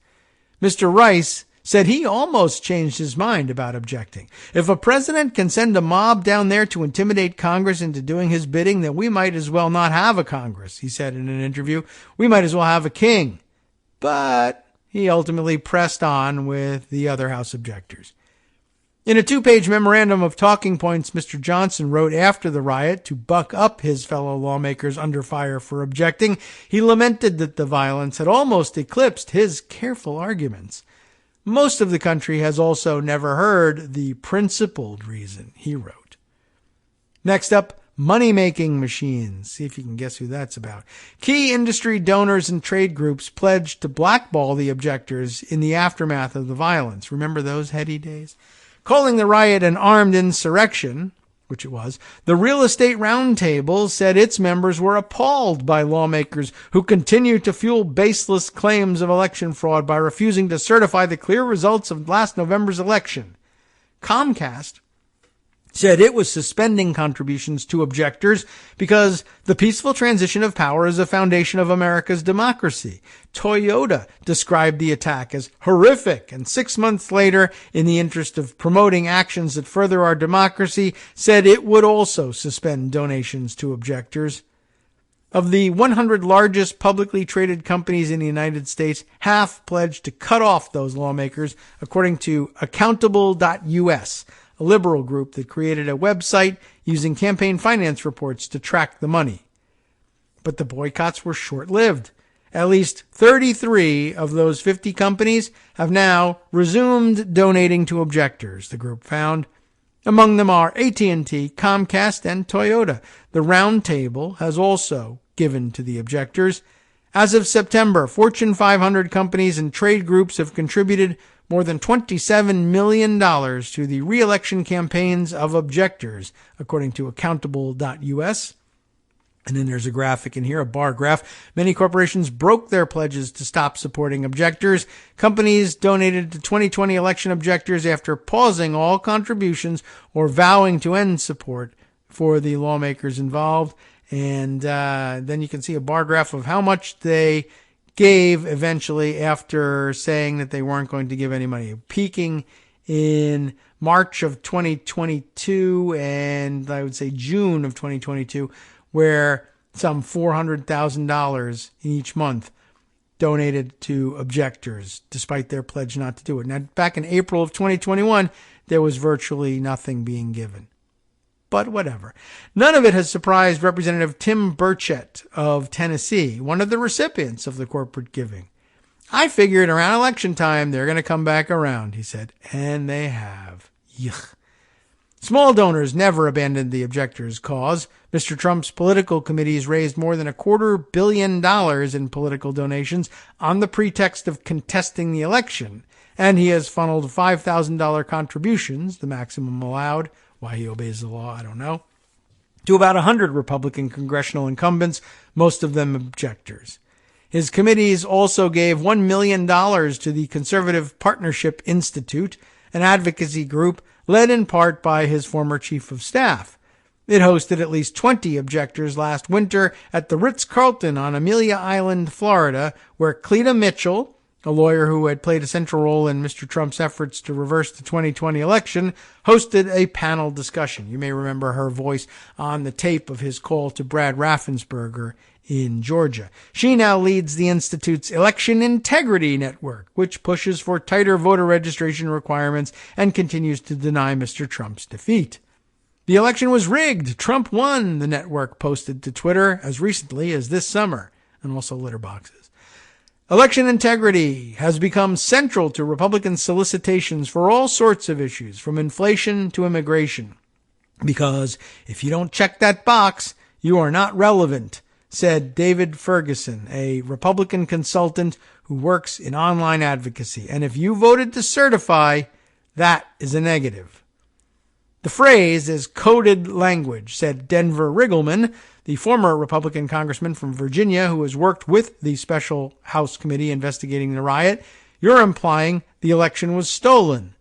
Mr. Rice said he almost changed his mind about objecting. If a president can send a mob down there to intimidate Congress into doing his bidding, then we might as well not have a Congress, he said in an interview. We might as well have a king. But he ultimately pressed on with the other House objectors. In a 2-page memorandum of talking points Mr. Johnson wrote after the riot to buck up his fellow lawmakers under fire for objecting, he lamented that the violence had almost eclipsed his careful arguments. Most of the country has also never heard the principled reason, he wrote. Next up, money-making machines. See if you can guess who that's about. Key industry donors and trade groups pledged to blackball the objectors in the aftermath of the violence. Remember those heady days? Calling the riot an armed insurrection, which it was, the Real Estate Roundtable said its members were appalled by lawmakers who continue to fuel baseless claims of election fraud by refusing to certify the clear results of last November's election. Comcast said it was suspending contributions to objectors because the peaceful transition of power is a foundation of America's democracy. Toyota described the attack as horrific, and 6 months later, in the interest of promoting actions that further our democracy, said it would also suspend donations to objectors. Of the 100 largest publicly traded companies in the United States, half pledged to cut off those lawmakers, according to accountable.us, a liberal group that created a website using campaign finance reports to track the money. But the boycotts were short-lived. At least 33 of those 50 companies have now resumed donating to objectors, the group found. Among them are AT&T, Comcast, and Toyota. The Roundtable has also given to the objectors. As of September, Fortune 500 companies and trade groups have contributed more than $27 million to the re-election campaigns of objectors, according to accountable.us. And then there's a graphic in here, a bar graph. Many corporations broke their pledges to stop supporting objectors. Companies donated to 2020 election objectors after pausing all contributions or vowing to end support for the lawmakers involved. And then you can see a bar graph of how much they gave eventually after saying that they weren't going to give any money, peaking in March of 2022 and I would say June of 2022, where some $400,000 each month donated to objectors, despite their pledge not to do it. Now, back in April of 2021, there was virtually nothing being given. But whatever. None of it has surprised Representative Tim Burchett of Tennessee, one of the recipients of the corporate giving. I figured around election time, they're going to come back around, he said. And they have. Yuck. Small donors never abandoned the objectors' cause. Mr. Trump's political committees raised more than $250 million in political donations on the pretext of contesting the election. And he has funneled $5,000 contributions, the maximum allowed. Why he obeys the law, I don't know. To about 100 Republican congressional incumbents, most of them objectors. His committees also gave $1 million to the Conservative Partnership Institute, an advocacy group led in part by his former chief of staff. It hosted at least 20 objectors last winter at the Ritz-Carlton on Amelia Island, Florida, where Cleta Mitchell, a lawyer who had played a central role in Mr. Trump's efforts to reverse the 2020 election, hosted a panel discussion. You may remember her voice on the tape of his call to Brad Raffensperger in Georgia. She now leads the Institute's Election Integrity Network, which pushes for tighter voter registration requirements and continues to deny Mr. Trump's defeat. The election was rigged. Trump won, the network posted to Twitter as recently as this summer, and also litter boxes. Election integrity has become central to Republican solicitations for all sorts of issues, from inflation to immigration. Because if you don't check that box, you are not relevant, said David Ferguson, a Republican consultant who works in online advocacy. And if you voted to certify, that is a negative. The phrase is coded language, said Denver Riggleman, the former Republican congressman from Virginia who has worked with the special House committee investigating the riot. You're implying the election was stolen.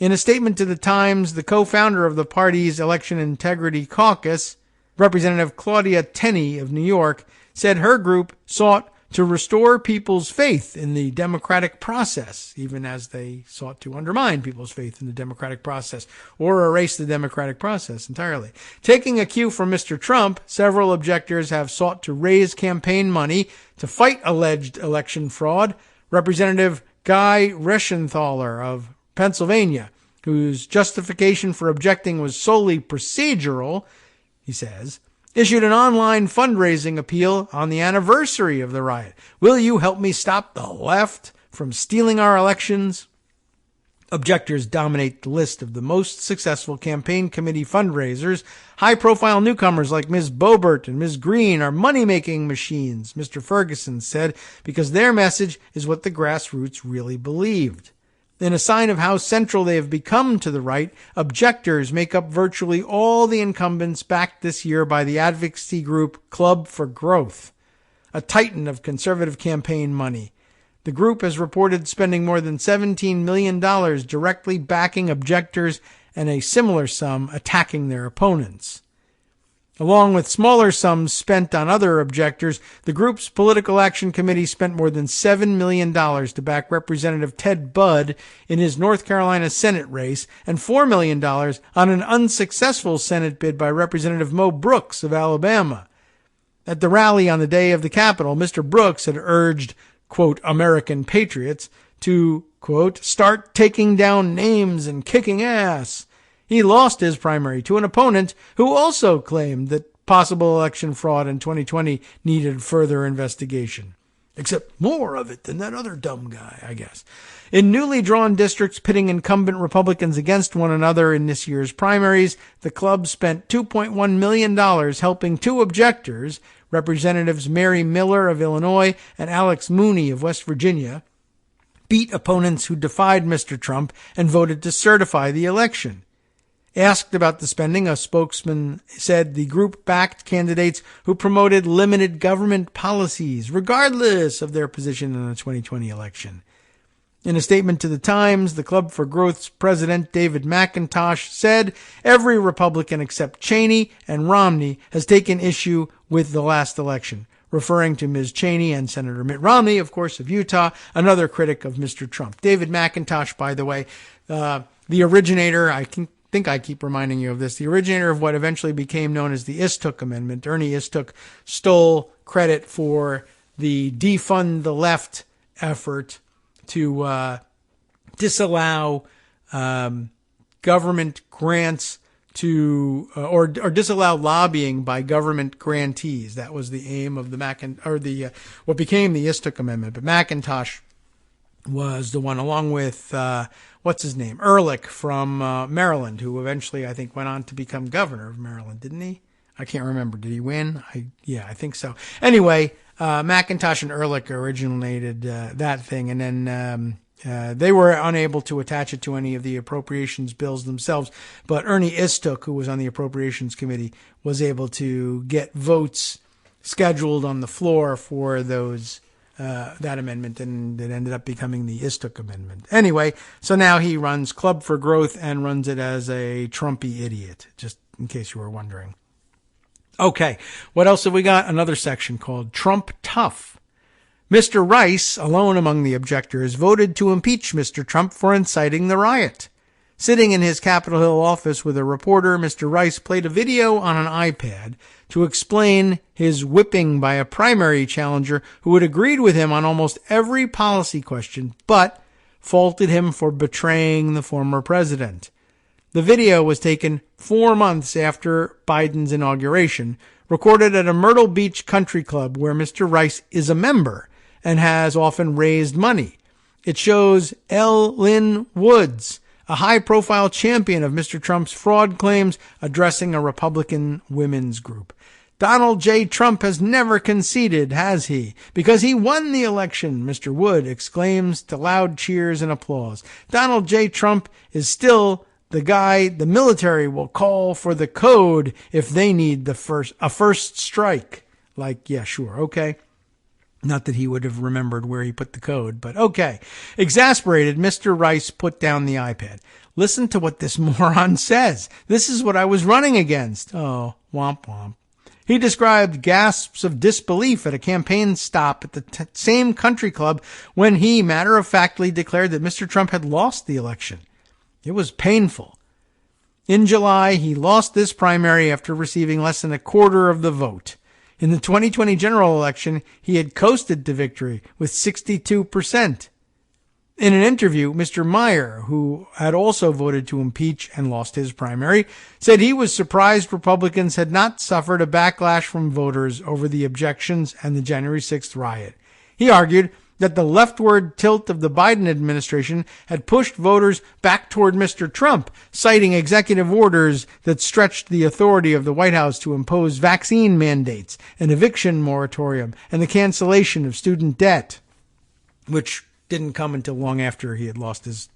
In a statement to the Times, the co-founder of the party's Election Integrity Caucus, Representative Claudia Tenney of New York, said her group sought to restore people's faith in the democratic process, even as they sought to undermine people's faith in the democratic process or erase the democratic process entirely. Taking a cue from Mr. Trump, several objectors have sought to raise campaign money to fight alleged election fraud. Representative Guy Reschenthaler of Pennsylvania, whose justification for objecting was solely procedural, he says, issued an online fundraising appeal on the anniversary of the riot. Will you help me stop the left from stealing our elections? Objectors dominate the list of the most successful campaign committee fundraisers. High-profile newcomers like Ms. Boebert and Ms. Green are money-making machines, Mr. Ferguson said, because their message is what the grassroots really believed. In a sign of how central they have become to the right, objectors make up virtually all the incumbents backed this year by the advocacy group Club for Growth, a titan of conservative campaign money. The group has reported spending more than $17 million directly backing objectors and a similar sum attacking their opponents. Along with smaller sums spent on other objectors, the group's Political Action Committee spent more than $7 million to back Representative Ted Budd in his North Carolina Senate race and $4 million on an unsuccessful Senate bid by Representative Mo Brooks of Alabama. At the rally on the day of the Capitol, Mr. Brooks had urged, quote, American patriots to, quote, start taking down names and kicking ass. He lost his primary to an opponent who also claimed that possible election fraud in 2020 needed further investigation. Except more of it than that other dumb guy, I guess. In newly drawn districts pitting incumbent Republicans against one another in this year's primaries, the club spent $2.1 million helping two objectors, Representatives Mary Miller of Illinois and Alex Mooney of West Virginia, beat opponents who defied Mr. Trump and voted to certify the election. Asked about the spending, a spokesman said the group backed candidates who promoted limited government policies, regardless of their position in the 2020 election. In a statement to the Times, the Club for Growth's president, David McIntosh, said every Republican except Cheney and Romney has taken issue with the last election, referring to Ms. Cheney and Senator Mitt Romney, of course, of Utah, another critic of Mr. Trump. David McIntosh, by the way, the originator, I think I keep reminding you of this, the originator of what eventually became known as the Istook Amendment. Ernie Istook stole credit for the defund the left effort to disallow government grants to or disallow lobbying by government grantees. That was the aim of the what became the Istook Amendment. But McIntosh was the one, along with what's his name, Ehrlich from Maryland, who eventually I think went on to become governor of Maryland, didn't he? I can't remember. Did he win? I think so. Anyway, McIntosh and Ehrlich originated that thing, and then they were unable to attach it to any of the appropriations bills themselves. But Ernie Istook, who was on the Appropriations Committee, was able to get votes scheduled on the floor for those that amendment, and it ended up becoming the Istook Amendment. Anyway, so now he runs Club for Growth and runs it as a Trumpy idiot, just in case you were wondering. Okay, what else have we got? Another section called Trump Tough. Mr. Rice, alone among the objectors, voted to impeach Mr. Trump for inciting the riot. Sitting in his Capitol Hill office with a reporter, Mr. Rice played a video on an iPad to explain his whipping by a primary challenger who had agreed with him on almost every policy question, but faulted him for betraying the former president. The video was taken 4 months after Biden's inauguration, recorded at a Myrtle Beach country club where Mr. Rice is a member and has often raised money. It shows L. Lynn Woods, a high-profile champion of Mr. Trump's fraud claims, addressing a Republican women's group. Donald J. Trump has never conceded, has he? Because he won the election, Mr. Wood exclaims to loud cheers and applause. Donald J. Trump is still the guy the military will call for the code if they need a first strike. Like, yeah, sure, okay. Not that he would have remembered where he put the code, but okay. Exasperated, Mr. Rice put down the iPad. Listen to what this moron says. This is what I was running against. Oh, womp womp. He described gasps of disbelief at a campaign stop at the same country club when he matter-of-factly declared that Mr. Trump had lost the election. It was painful. In July, he lost this primary after receiving less than a quarter of the vote. In the 2020 general election, he had coasted to victory with 62%. In an interview, Mr. Meyer, who had also voted to impeach and lost his primary, said he was surprised Republicans had not suffered a backlash from voters over the objections and the January 6th riot. He argued that the leftward tilt of the Biden administration had pushed voters back toward Mr. Trump, citing executive orders that stretched the authority of the White House to impose vaccine mandates, an eviction moratorium, and the cancellation of student debt, which didn't come until long after he had lost his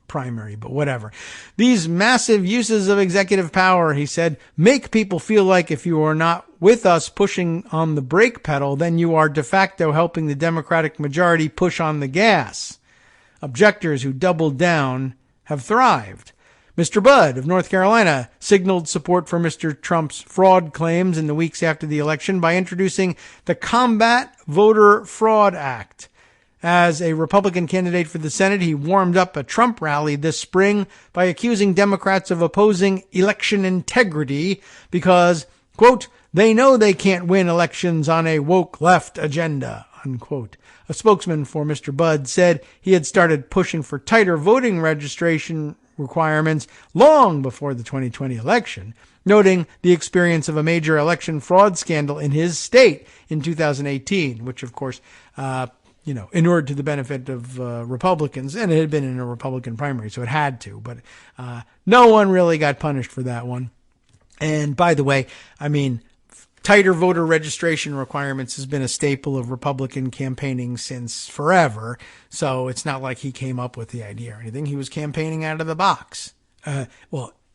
primary, but whatever. These massive uses of executive power, he said, make people feel like if you are not with us pushing on the brake pedal, then you are de facto helping the Democratic majority push on the gas. Objectors who doubled down have thrived. Mr. Budd of North Carolina signaled support for Mr. Trump's fraud claims in the weeks after the election by introducing the Combat Voter Fraud Act. As a Republican candidate for the Senate, he warmed up a Trump rally this spring by accusing Democrats of opposing election integrity because, quote, they know they can't win elections on a woke left agenda, unquote. A spokesman for Mr. Budd said he had started pushing for tighter voting registration requirements long before the 2020 election, noting the experience of a major election fraud scandal in his state in 2018, which, of course, inured to the benefit of Republicans, and it had been in a Republican primary, so it had to. But no one really got punished for that one. And by the way, I mean, tighter voter registration requirements has been a staple of Republican campaigning since forever. So it's not like he came up with the idea or anything. He was campaigning out of the box.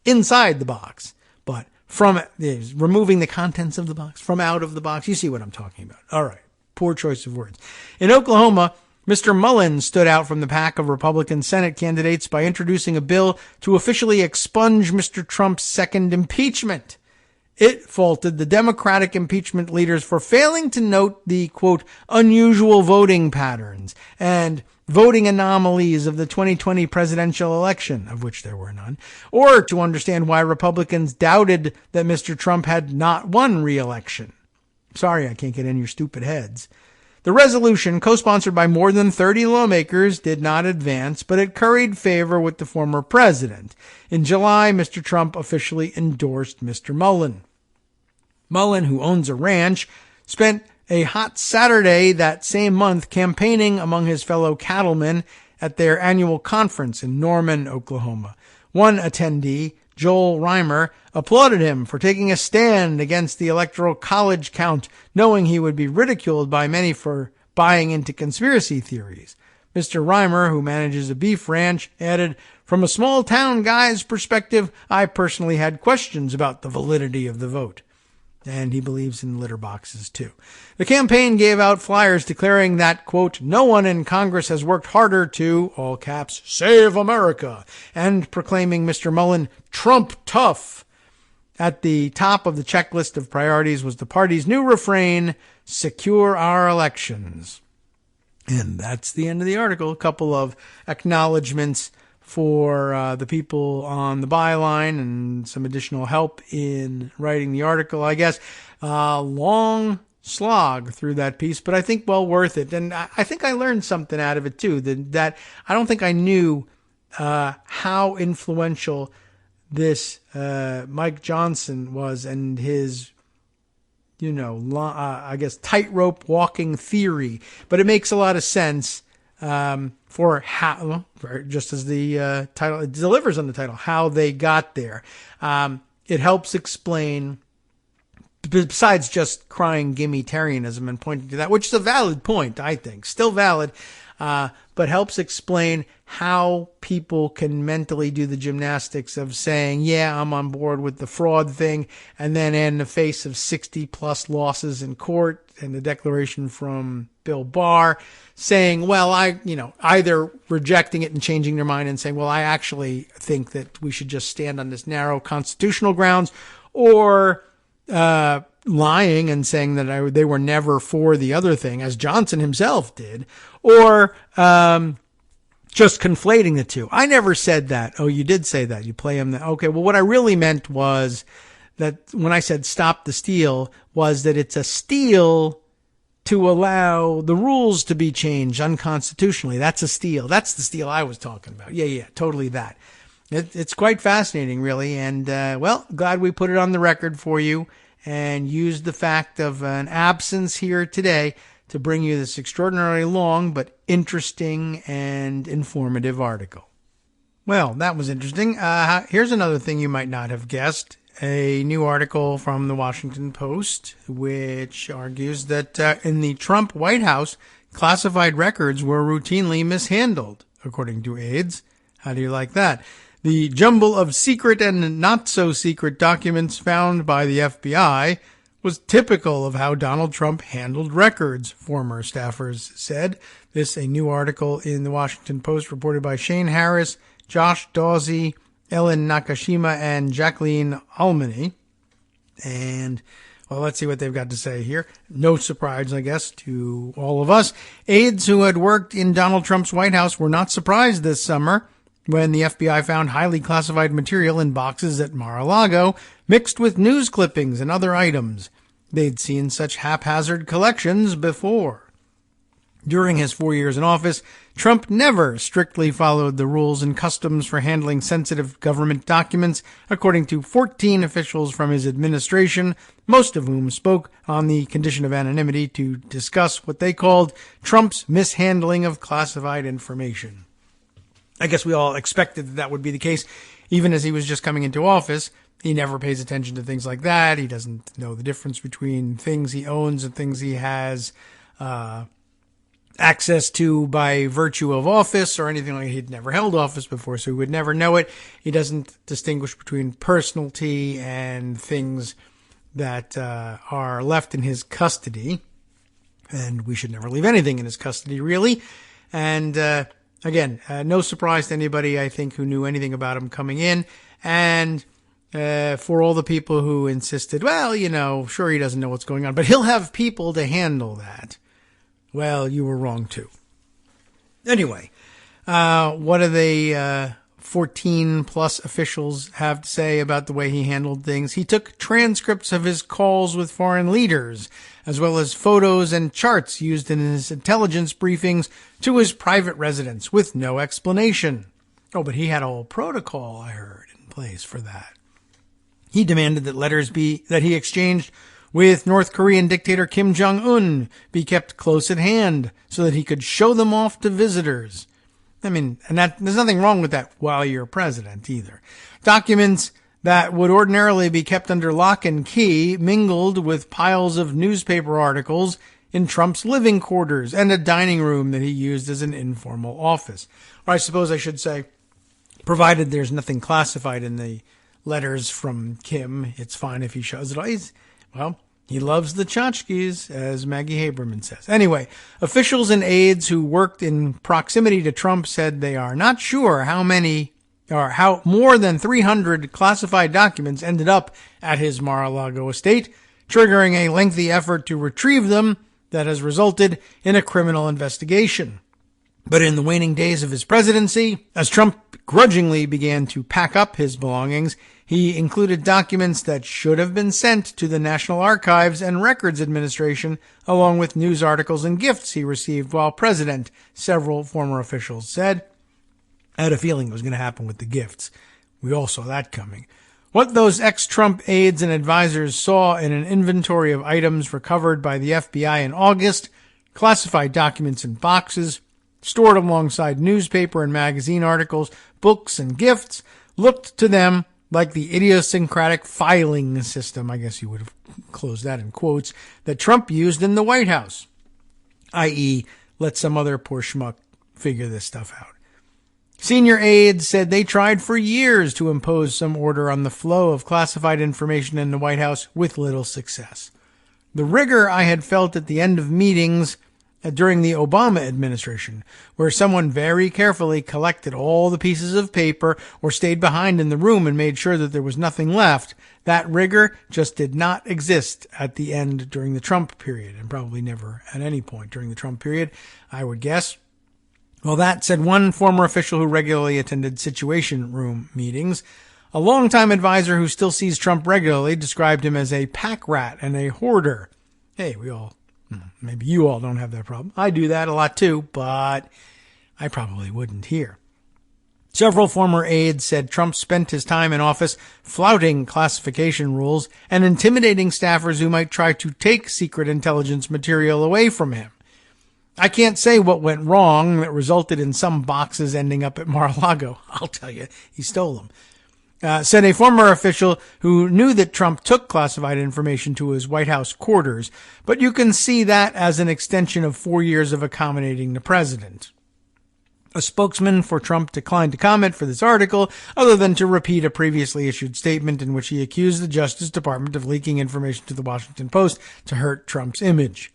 inside the box, but from removing the contents of the box, from out of the box. You see what I'm talking about. All right. Poor choice of words. In Oklahoma, Mr. Mullen stood out from the pack of Republican Senate candidates by introducing a bill to officially expunge Mr. Trump's second impeachment. It faulted the Democratic impeachment leaders for failing to note the, quote, unusual voting patterns and voting anomalies of the 2020 presidential election, of which there were none, or to understand why Republicans doubted that Mr. Trump had not won re-election. Sorry, I can't get in your stupid heads. The resolution, co-sponsored by more than 30 lawmakers, did not advance, but it curried favor with the former president. In July, Mr. Trump officially endorsed Mr. Mullen. Mullen, who owns a ranch, spent a hot Saturday that same month campaigning among his fellow cattlemen at their annual conference in Norman, Oklahoma. One attendee, Joel Reimer, applauded him for taking a stand against the Electoral College count, knowing he would be ridiculed by many for buying into conspiracy theories. Mr. Reimer, who manages a beef ranch, added, "From a small town guy's perspective, I personally had questions about the validity of the vote." And he believes in litter boxes, too. The campaign gave out flyers declaring that, quote, no one in Congress has worked harder to, all caps, save America, and proclaiming Mr. Mullen Trump tough. At the top of the checklist of priorities was the party's new refrain, secure our elections. And that's the end of the article. A couple of acknowledgments for the people on the byline and some additional help in writing the article, I guess. Long slog through that piece, but I think well worth it. And I think I learned something out of it too, that I don't think I knew how influential this Mike Johnson was and his, I guess, tightrope walking theory. But it makes a lot of sense for how, just as the title, it delivers on the title, how they got there. It helps explain, besides just crying gimmitarianism and pointing to that, which is a valid point, I think, still valid, but helps explain how people can mentally do the gymnastics of saying, yeah, I'm on board with the fraud thing, and then in the face of 60 plus losses in court and the declaration from Bill Barr saying, well, either rejecting it and changing their mind and saying, well, I actually think that we should just stand on this narrow constitutional grounds, or lying and saying that they were never for the other thing, as Johnson himself did, or just conflating the two. I never said that. Oh, you did say that. You play him. Okay, well, what I really meant was that when I said stop the steal, was that it's a steal to allow the rules to be changed unconstitutionally. That's a steal. That's the steal I was talking about. Yeah, totally that. It's quite fascinating, really. And, glad we put it on the record for you and used the fact of an absence here today to bring you this extraordinarily long but interesting and informative article. Well, that was interesting. Here's another thing you might not have guessed. A new article from the Washington Post, which argues that in the Trump White House, classified records were routinely mishandled, according to aides. How do you like that? The jumble of secret and not-so-secret documents found by the FBI was typical of how Donald Trump handled records, former staffers said. This, a new article in the Washington Post reported by Shane Harris, Josh Dawsey, Ellen Nakashima, and Jacqueline Almany. And, well, let's see what they've got to say here. No surprise, I guess, to all of us. Aides who had worked in Donald Trump's White House were not surprised this summer when the FBI found highly classified material in boxes at Mar-a-Lago mixed with news clippings and other items. They'd seen such haphazard collections before. During his 4 years in office, Trump never strictly followed the rules and customs for handling sensitive government documents, according to 14 officials from his administration, most of whom spoke on the condition of anonymity to discuss what they called Trump's mishandling of classified information. I guess we all expected that would be the case, even as he was just coming into office. He never pays attention to things like that. He doesn't know the difference between things he owns and things he has access to by virtue of office or anything like that. He'd never held office before, so he would never know it. He doesn't distinguish between personality and things that are left in his custody. And we should never leave anything in his custody, really. And again, no surprise to anybody, I think, who knew anything about him coming in. And for all the people who insisted, well, sure, he doesn't know what's going on, but he'll have people to handle that. Well, you were wrong, too. Anyway, what do they 14-plus officials have to say about the way he handled things? He took transcripts of his calls with foreign leaders, as well as photos and charts used in his intelligence briefings to his private residence with no explanation. Oh, but he had a whole protocol, I heard, in place for that. He demanded that letters that he exchanged with North Korean dictator Kim Jong-un be kept close at hand so that he could show them off to visitors. I mean, and there's nothing wrong with that while you're president either. Documents that would ordinarily be kept under lock and key mingled with piles of newspaper articles in Trump's living quarters and a dining room that he used as an informal office. Or I suppose I should say, provided there's nothing classified in the letters from Kim, it's fine if he shows it all. He loves the tchotchkes, as Maggie Haberman says. Anyway, officials and aides who worked in proximity to Trump said they are not sure how more than 300 classified documents ended up at his Mar-a-Lago estate, triggering a lengthy effort to retrieve them that has resulted in a criminal investigation. But in the waning days of his presidency, as Trump grudgingly began to pack up his belongings, he included documents that should have been sent to the National Archives and Records Administration, along with news articles and gifts he received while president, several former officials said. I had a feeling it was going to happen with the gifts. We all saw that coming. What those ex-Trump aides and advisors saw in an inventory of items recovered by the FBI in August, classified documents in boxes, stored alongside newspaper and magazine articles, books, and gifts, looked to them like the idiosyncratic filing system, I guess you would have closed that in quotes, that Trump used in the White House, i.e., let some other poor schmuck figure this stuff out. Senior aides said they tried for years to impose some order on the flow of classified information in the White House with little success. The rigor I had felt at the end of meetings during the Obama administration, where someone very carefully collected all the pieces of paper or stayed behind in the room and made sure that there was nothing left, that rigor just did not exist at the end during the Trump period, and probably never at any point during the Trump period, I would guess. Well, that said one former official who regularly attended Situation Room meetings. A longtime advisor who still sees Trump regularly described him as a pack rat and a hoarder. Hey, maybe you all don't have that problem. I do that a lot too, but I probably wouldn't here. Several former aides said Trump spent his time in office flouting classification rules and intimidating staffers who might try to take secret intelligence material away from him. I can't say what went wrong that resulted in some boxes ending up at Mar-a-Lago. I'll tell you, he stole them. Said a former official who knew that Trump took classified information to his White House quarters, but you can see that as an extension of 4 years of accommodating the president. A spokesman for Trump declined to comment for this article, other than to repeat a previously issued statement in which he accused the Justice Department of leaking information to the Washington Post to hurt Trump's image.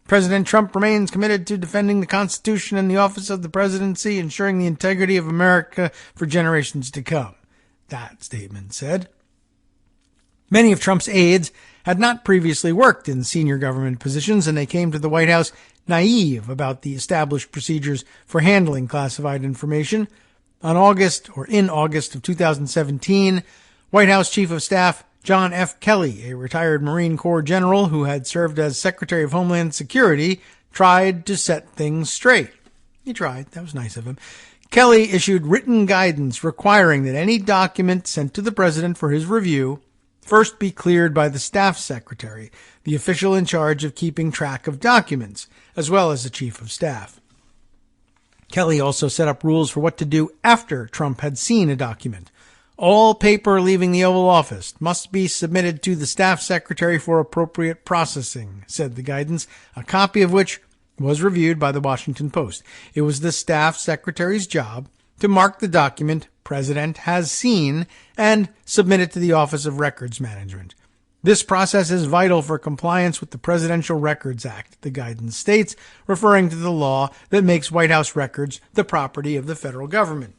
President Trump remains committed to defending the Constitution and the office of the presidency, ensuring the integrity of America for generations to come, that statement said. Many of Trump's aides had not previously worked in senior government positions, and they came to the White House naive about the established procedures for handling classified information. In August of 2017, White House Chief of Staff John F. Kelly, a retired Marine Corps general who had served as Secretary of Homeland Security, tried to set things straight. He tried. That was nice of him. Kelly issued written guidance requiring that any document sent to the president for his review first be cleared by the staff secretary, the official in charge of keeping track of documents, as well as the chief of staff. Kelly also set up rules for what to do after Trump had seen a document. All paper leaving the Oval Office must be submitted to the staff secretary for appropriate processing, said the guidance, a copy of which was reviewed by the Washington Post. It was the staff secretary's job to mark the document President has seen and submit it to the Office of Records Management. This process is vital for compliance with the Presidential Records Act, the guidance states, referring to the law that makes White House records the property of the federal government.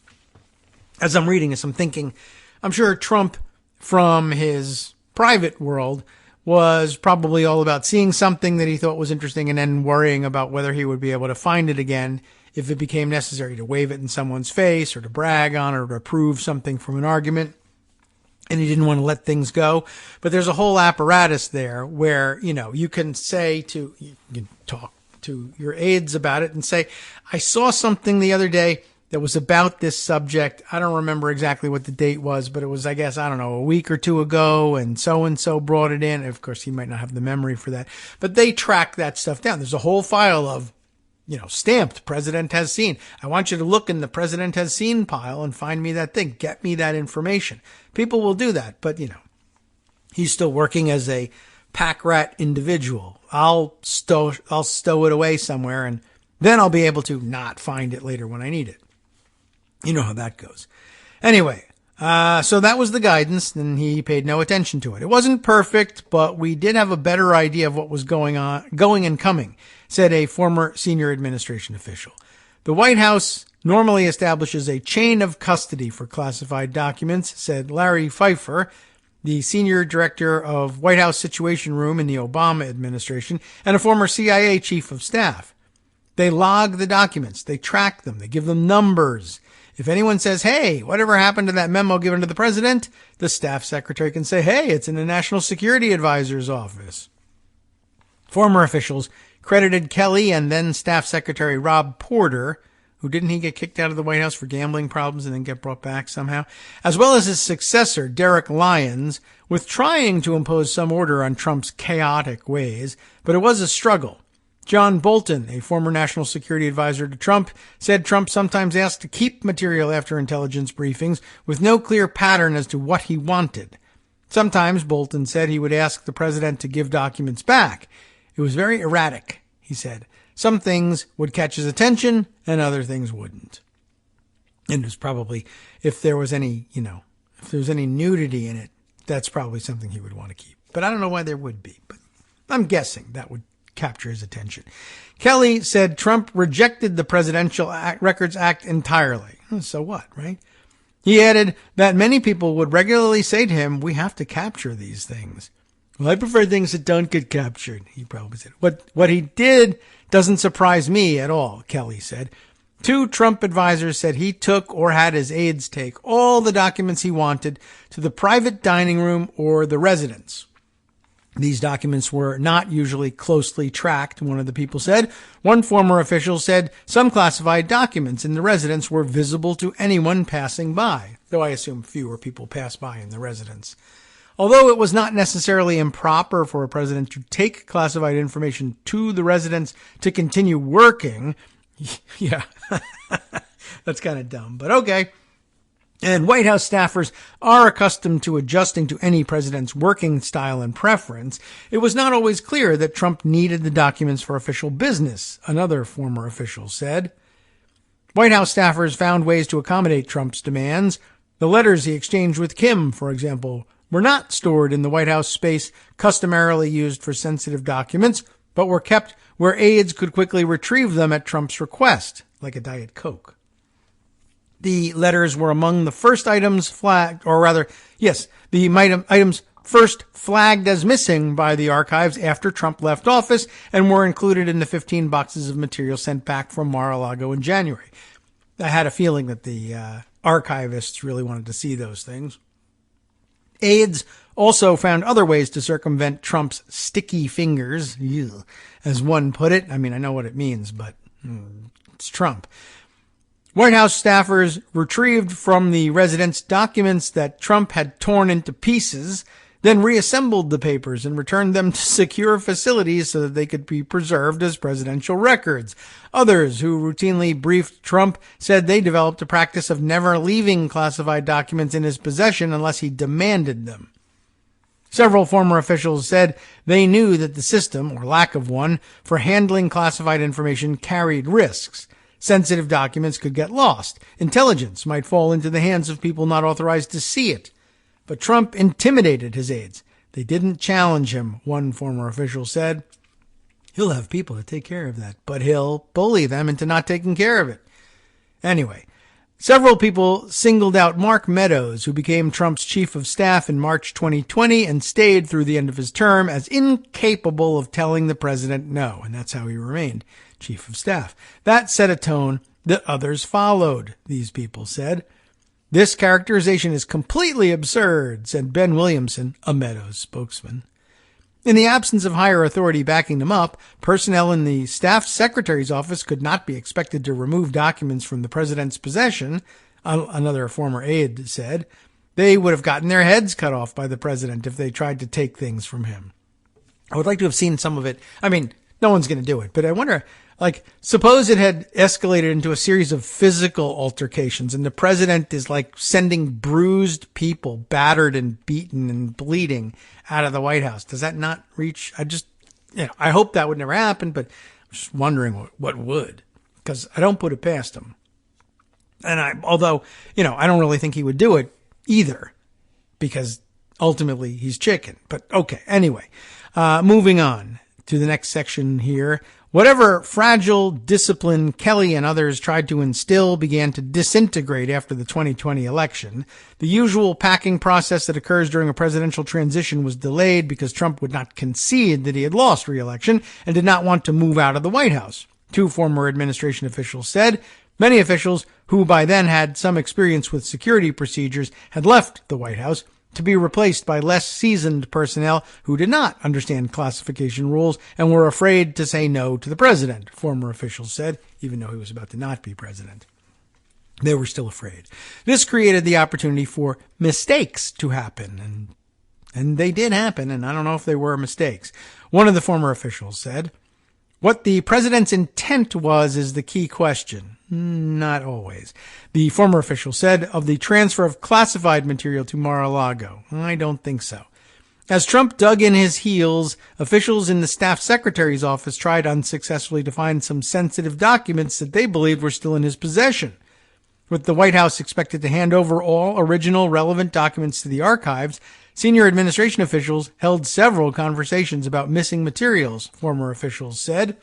As I'm reading this, I'm thinking, I'm sure Trump, from his private world, was probably all about seeing something that he thought was interesting and then worrying about whether he would be able to find it again if it became necessary to wave it in someone's face or to brag on it or to prove something from an argument. And he didn't want to let things go. But there's a whole apparatus there where, you can you can talk to your aides about it and say, I saw something the other day that was about this subject. I don't remember exactly what the date was, but it was, I guess, a week or two ago, and so brought it in. Of course, he might not have the memory for that, but they track that stuff down. There's a whole file of, stamped President has seen. I want you to look in the President has seen pile and find me that thing. Get me that information. People will do that, but, he's still working as a pack rat individual. I'll stow it away somewhere, and then I'll be able to not find it later when I need it. You know how that goes. Anyway, so that was the guidance, and he paid no attention to it. It wasn't perfect, but we did have a better idea of what was going and coming, said a former senior administration official. The White House normally establishes a chain of custody for classified documents, said Larry Pfeiffer, the senior director of White House Situation Room in the Obama administration and a former CIA chief of staff. They log the documents. They track them. They give them numbers. If anyone says, hey, whatever happened to that memo given to the president, the staff secretary can say, hey, it's in the National Security Advisor's office. Former officials credited Kelly and then staff secretary Rob Porter, who didn't he get kicked out of the White House for gambling problems and then get brought back somehow, as well as his successor, Derek Lyons, with trying to impose some order on Trump's chaotic ways, but it was a struggle. John Bolton, a former national security advisor to Trump, said Trump sometimes asked to keep material after intelligence briefings with no clear pattern as to what he wanted. Sometimes, Bolton said, he would ask the president to give documents back. It was very erratic, he said. Some things would catch his attention and other things wouldn't. And it was probably, if there was any nudity in it, that's probably something he would want to keep. But I don't know why there would be, but I'm guessing that would capture his attention. Kelly said Trump rejected the Presidential Records Act entirely. So what, right? He added that many people would regularly say to him, we have to capture these things. Well, I prefer things that don't get captured, he probably said. What he did doesn't surprise me at all, Kelly said. 2 Trump advisors said he took or had his aides take all the documents he wanted to the private dining room or the residence. These documents were not usually closely tracked, one of the people said. One former official said some classified documents in the residence were visible to anyone passing by, though I assume fewer people pass by in the residence. Although it was not necessarily improper for a president to take classified information to the residence to continue working, yeah, that's kind of dumb, but okay. And White House staffers are accustomed to adjusting to any president's working style and preference. It was not always clear that Trump needed the documents for official business, another former official said. White House staffers found ways to accommodate Trump's demands. The letters he exchanged with Kim, for example, were not stored in the White House space customarily used for sensitive documents, but were kept where aides could quickly retrieve them at Trump's request, like a Diet Coke. The letters were among the first items flagged, the items first flagged as missing by the archives after Trump left office and were included in the 15 boxes of material sent back from Mar-a-Lago in January. I had a feeling that the archivists really wanted to see those things. Aides also found other ways to circumvent Trump's sticky fingers, as one put it. I mean, I know what it means, but it's Trump. White House staffers retrieved from the residence documents that Trump had torn into pieces, then reassembled the papers and returned them to secure facilities so that they could be preserved as presidential records. Others who routinely briefed Trump said they developed a practice of never leaving classified documents in his possession unless he demanded them. Several former officials said they knew that the system, or lack of one, for handling classified information carried risks. Sensitive documents could get lost. Intelligence might fall into the hands of people not authorized to see it. But Trump intimidated his aides. They didn't challenge him, one former official said. He'll have people to take care of that, but he'll bully them into not taking care of it. Anyway, several people singled out Mark Meadows, who became Trump's chief of staff in March 2020 and stayed through the end of his term, as incapable of telling the president no, and that's how he remained chief of staff. That set a tone that others followed, these people said. This characterization is completely absurd, said Ben Williamson, a Meadows spokesman. In the absence of higher authority backing them up, personnel in the staff secretary's office could not be expected to remove documents from the president's possession, another former aide said. They would have gotten their heads cut off by the president if they tried to take things from him. I would like to have seen some of it. I mean, no one's going to do it, but I wonder, suppose it had escalated into a series of physical altercations and the president is sending bruised people, battered and beaten and bleeding out of the White House. Does that not reach? I hope that would never happen, but I'm just wondering what would, because I don't put it past him. And although I don't really think he would do it either, because ultimately he's chicken. But okay, anyway, moving on to the next section here. Whatever fragile discipline Kelly and others tried to instill began to disintegrate after the 2020 election. The usual packing process that occurs during a presidential transition was delayed because Trump would not concede that he had lost re-election and did not want to move out of the White House. Two former administration officials said. Many officials who by then had some experience with security procedures had left the White House to be replaced by less seasoned personnel who did not understand classification rules and were afraid to say no to the president, former officials said, even though he was about to not be president. They were still afraid. This created the opportunity for mistakes to happen, and they did happen, and I don't know if they were mistakes. One of the former officials said, "What the president's intent was is the key question." Not always. The former official said of the transfer of classified material to Mar-a-Lago. I don't think so. As Trump dug in his heels, officials in the staff secretary's office tried unsuccessfully to find some sensitive documents that they believed were still in his possession. With the White House expected to hand over all original relevant documents to the archives, senior administration officials held several conversations about missing materials, former officials said.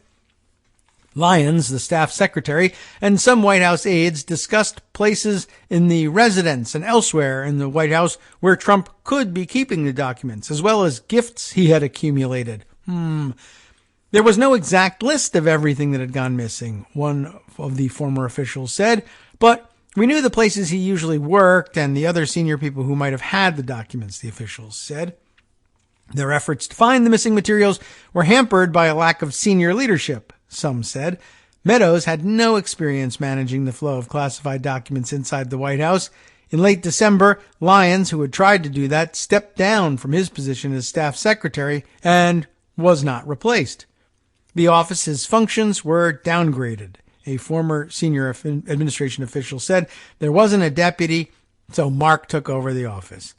Lyons, the staff secretary, and some White House aides discussed places in the residence and elsewhere in the White House where Trump could be keeping the documents, as well as gifts he had accumulated. There was no exact list of everything that had gone missing, one of the former officials said, but we knew the places he usually worked and the other senior people who might have had the documents, the officials said. Their efforts to find the missing materials were hampered by a lack of senior leadership, some said. Meadows had no experience managing the flow of classified documents inside the White House. In late December, Lyons, who had tried to do that, stepped down from his position as staff secretary and was not replaced. The office's functions were downgraded. A former senior administration official said there wasn't a deputy, so Mark took over the office.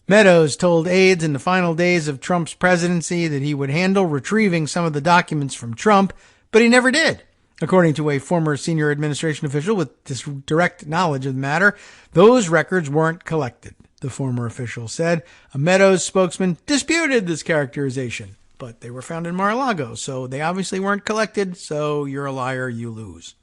Meadows told aides in the final days of Trump's presidency that he would handle retrieving some of the documents from Trump, but he never did. According to a former senior administration official with direct knowledge of the matter, those records weren't collected, the former official said. A Meadows spokesman disputed this characterization, but they were found in Mar-a-Lago, so they obviously weren't collected, so you're a liar, you lose.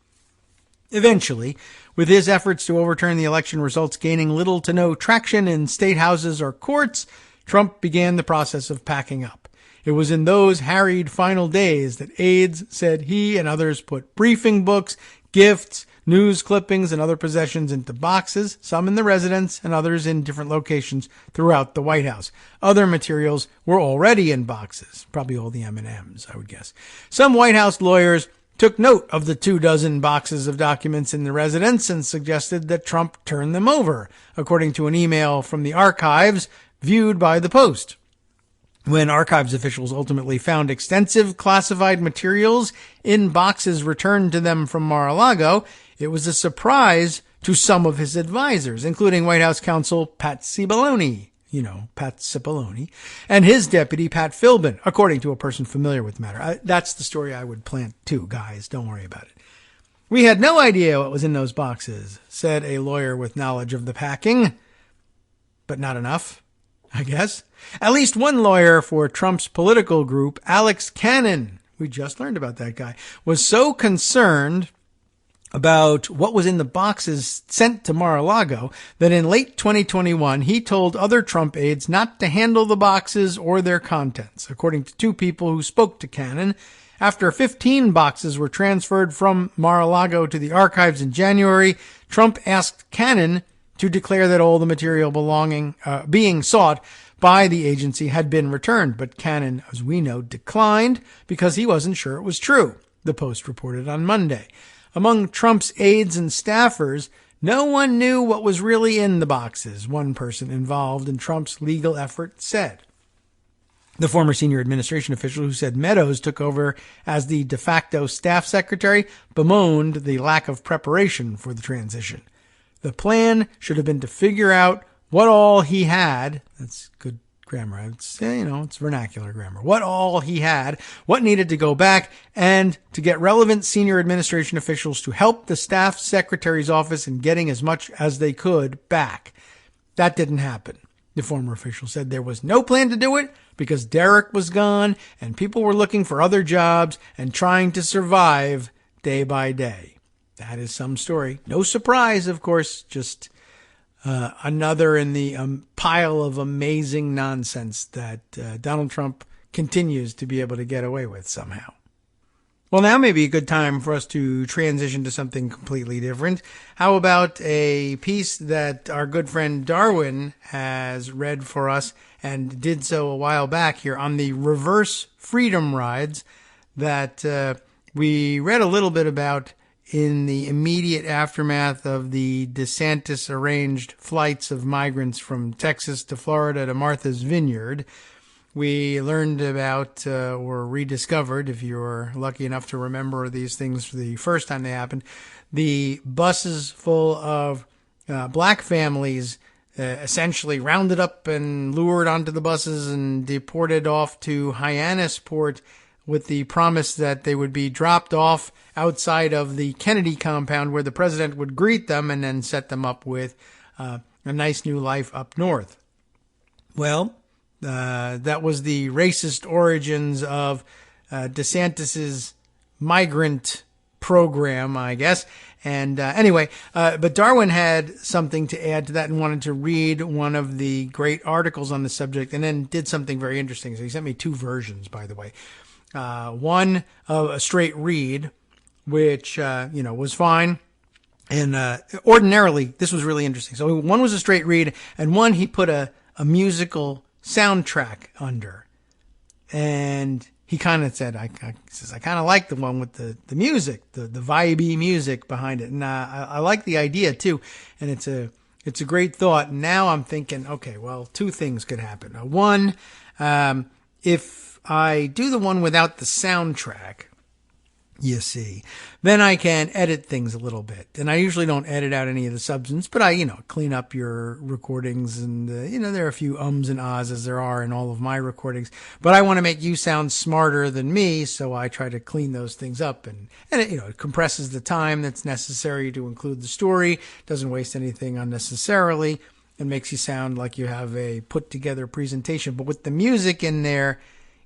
Eventually, with his efforts to overturn the election results gaining little to no traction in state houses or courts, Trump began the process of packing up. It was in those harried final days that aides said he and others put briefing books, gifts, news clippings, and other possessions into boxes, some in the residence and others in different locations throughout the White House. Other materials were already in boxes, probably all the M&Ms, I would guess. Some White House lawyers took note of the 24 boxes of documents in the residence and suggested that Trump turn them over, according to an email from the archives viewed by the Post. When archives officials ultimately found extensive classified materials in boxes returned to them from Mar-a-Lago, it was a surprise to some of his advisors, including White House counsel Pat Cipollone. Pat Cipollone, and his deputy, Pat Philbin, according to a person familiar with the matter. That's the story I would plant too, guys. Don't worry about it. We had no idea what was in those boxes, said a lawyer with knowledge of the packing. But not enough, I guess. At least one lawyer for Trump's political group, Alex Cannon, we just learned about that guy, was so concerned about what was in the boxes sent to Mar-a-Lago that in late 2021, he told other Trump aides not to handle the boxes or their contents. According to two people who spoke to Cannon, after 15 boxes were transferred from Mar-a-Lago to the archives in January, Trump asked Cannon to declare that all the material being sought by the agency had been returned. But Cannon, as we know, declined because he wasn't sure it was true, the Post reported on Monday. Among Trump's aides and staffers, no one knew what was really in the boxes, one person involved in Trump's legal effort said. The former senior administration official who said Meadows took over as the de facto staff secretary bemoaned the lack of preparation for the transition. The plan should have been to figure out what all he had. That's good grammar. It's vernacular grammar. What all he had, what needed to go back, and to get relevant senior administration officials to help the staff secretary's office in getting as much as they could back. That didn't happen. The former official said there was no plan to do it because Derek was gone and people were looking for other jobs and trying to survive day by day. That is some story. No surprise, of course, just another in the pile of amazing nonsense that Donald Trump continues to be able to get away with somehow. Well, now may be a good time for us to transition to something completely different. How about a piece that our good friend Darwin has read for us and did so a while back here on the reverse freedom rides that we read a little bit about in the immediate aftermath of the DeSantis-arranged flights of migrants from Texas to Florida to Martha's Vineyard. We learned about or rediscovered, if you were lucky enough to remember these things for the first time they happened, the buses full of black families essentially rounded up and lured onto the buses and deported off to Hyannisport with the promise that they would be dropped off outside of the Kennedy compound where the president would greet them and then set them up with a nice new life up north. Well, that was the racist origins of DeSantis's migrant program, I guess. And anyway, but Darwin had something to add to that and wanted to read one of the great articles on the subject and then did something very interesting. So he sent me two versions, by the way. One of a straight read, which, was fine. And ordinarily, this was really interesting. So one was a straight read, and one he put a musical soundtrack under. And he kind of said, I kind of like the one with the music, the vibey music behind it. And I like the idea, too. And it's a great thought. Now I'm thinking, okay, well, two things could happen. One, if I do the one without the soundtrack, you see, then I can edit things a little bit. And I usually don't edit out any of the substance, but I, clean up your recordings and, there are a few ums and ahs as there are in all of my recordings, but I want to make you sound smarter than me. So I try to clean those things up and it compresses the time that's necessary to include the story, doesn't waste anything unnecessarily, and makes you sound like you have a put together presentation. But with the music in there,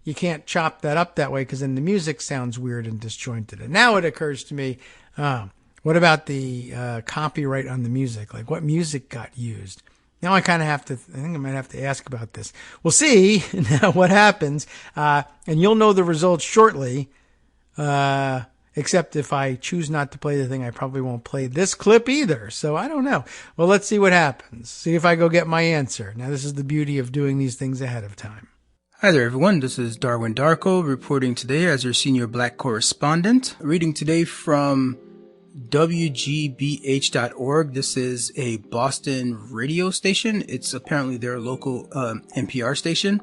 you can't chop that up that way because then the music sounds weird and disjointed. And now it occurs to me, what about the copyright on the music? Like what music got used? Now I think I might have to ask about this. We'll see now what happens. And you'll know the results shortly. Except if I choose not to play the thing, I probably won't play this clip either. So I don't know. Well, let's see what happens. See if I go get my answer. Now this is the beauty of doing these things ahead of time. Hi there, everyone. This is Darwin Darko reporting today as your senior black correspondent. Reading today from WGBH.org. This is a Boston radio station. It's apparently their local NPR station.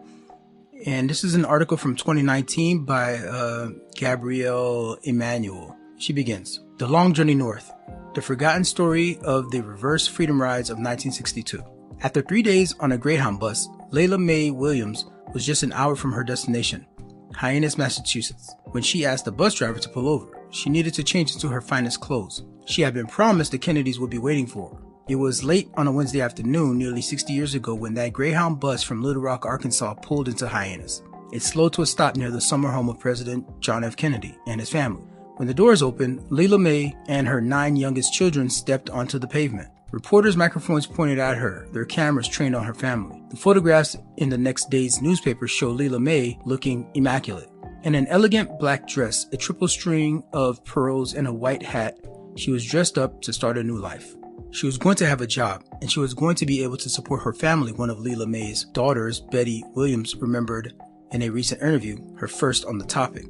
And this is an article from 2019 by Gabrielle Emanuel. She begins. The Long Journey North. The Forgotten Story of the Reverse Freedom Rides of 1962. After 3 days on a Greyhound bus, Layla Mae Williams was just an hour from her destination, Hyannis, Massachusetts, when she asked the bus driver to pull over. She needed to change into her finest clothes. She had been promised the Kennedys would be waiting for her. It was late on a Wednesday afternoon, nearly 60 years ago, when that Greyhound bus from Little Rock, Arkansas pulled into Hyannis. It slowed to a stop near the summer home of President John F. Kennedy and his family. When the doors opened, Layla Mae and her 9 youngest children stepped onto the pavement. Reporters' microphones pointed at her, their cameras trained on her family. The photographs in the next day's newspaper show Layla Mae looking immaculate. In an elegant black dress, a triple string of pearls, and a white hat, she was dressed up to start a new life. She was going to have a job, and she was going to be able to support her family, one of Layla Mae's daughters, Betty Williams, remembered in a recent interview, her first on the topic.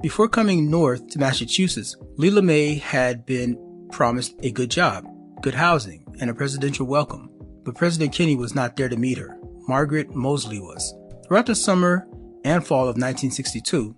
Before coming north to Massachusetts, Layla Mae had been promised a good job, good housing, and a presidential welcome. But President Kennedy was not there to meet her. Margaret Mosley was. Throughout the summer and fall of 1962,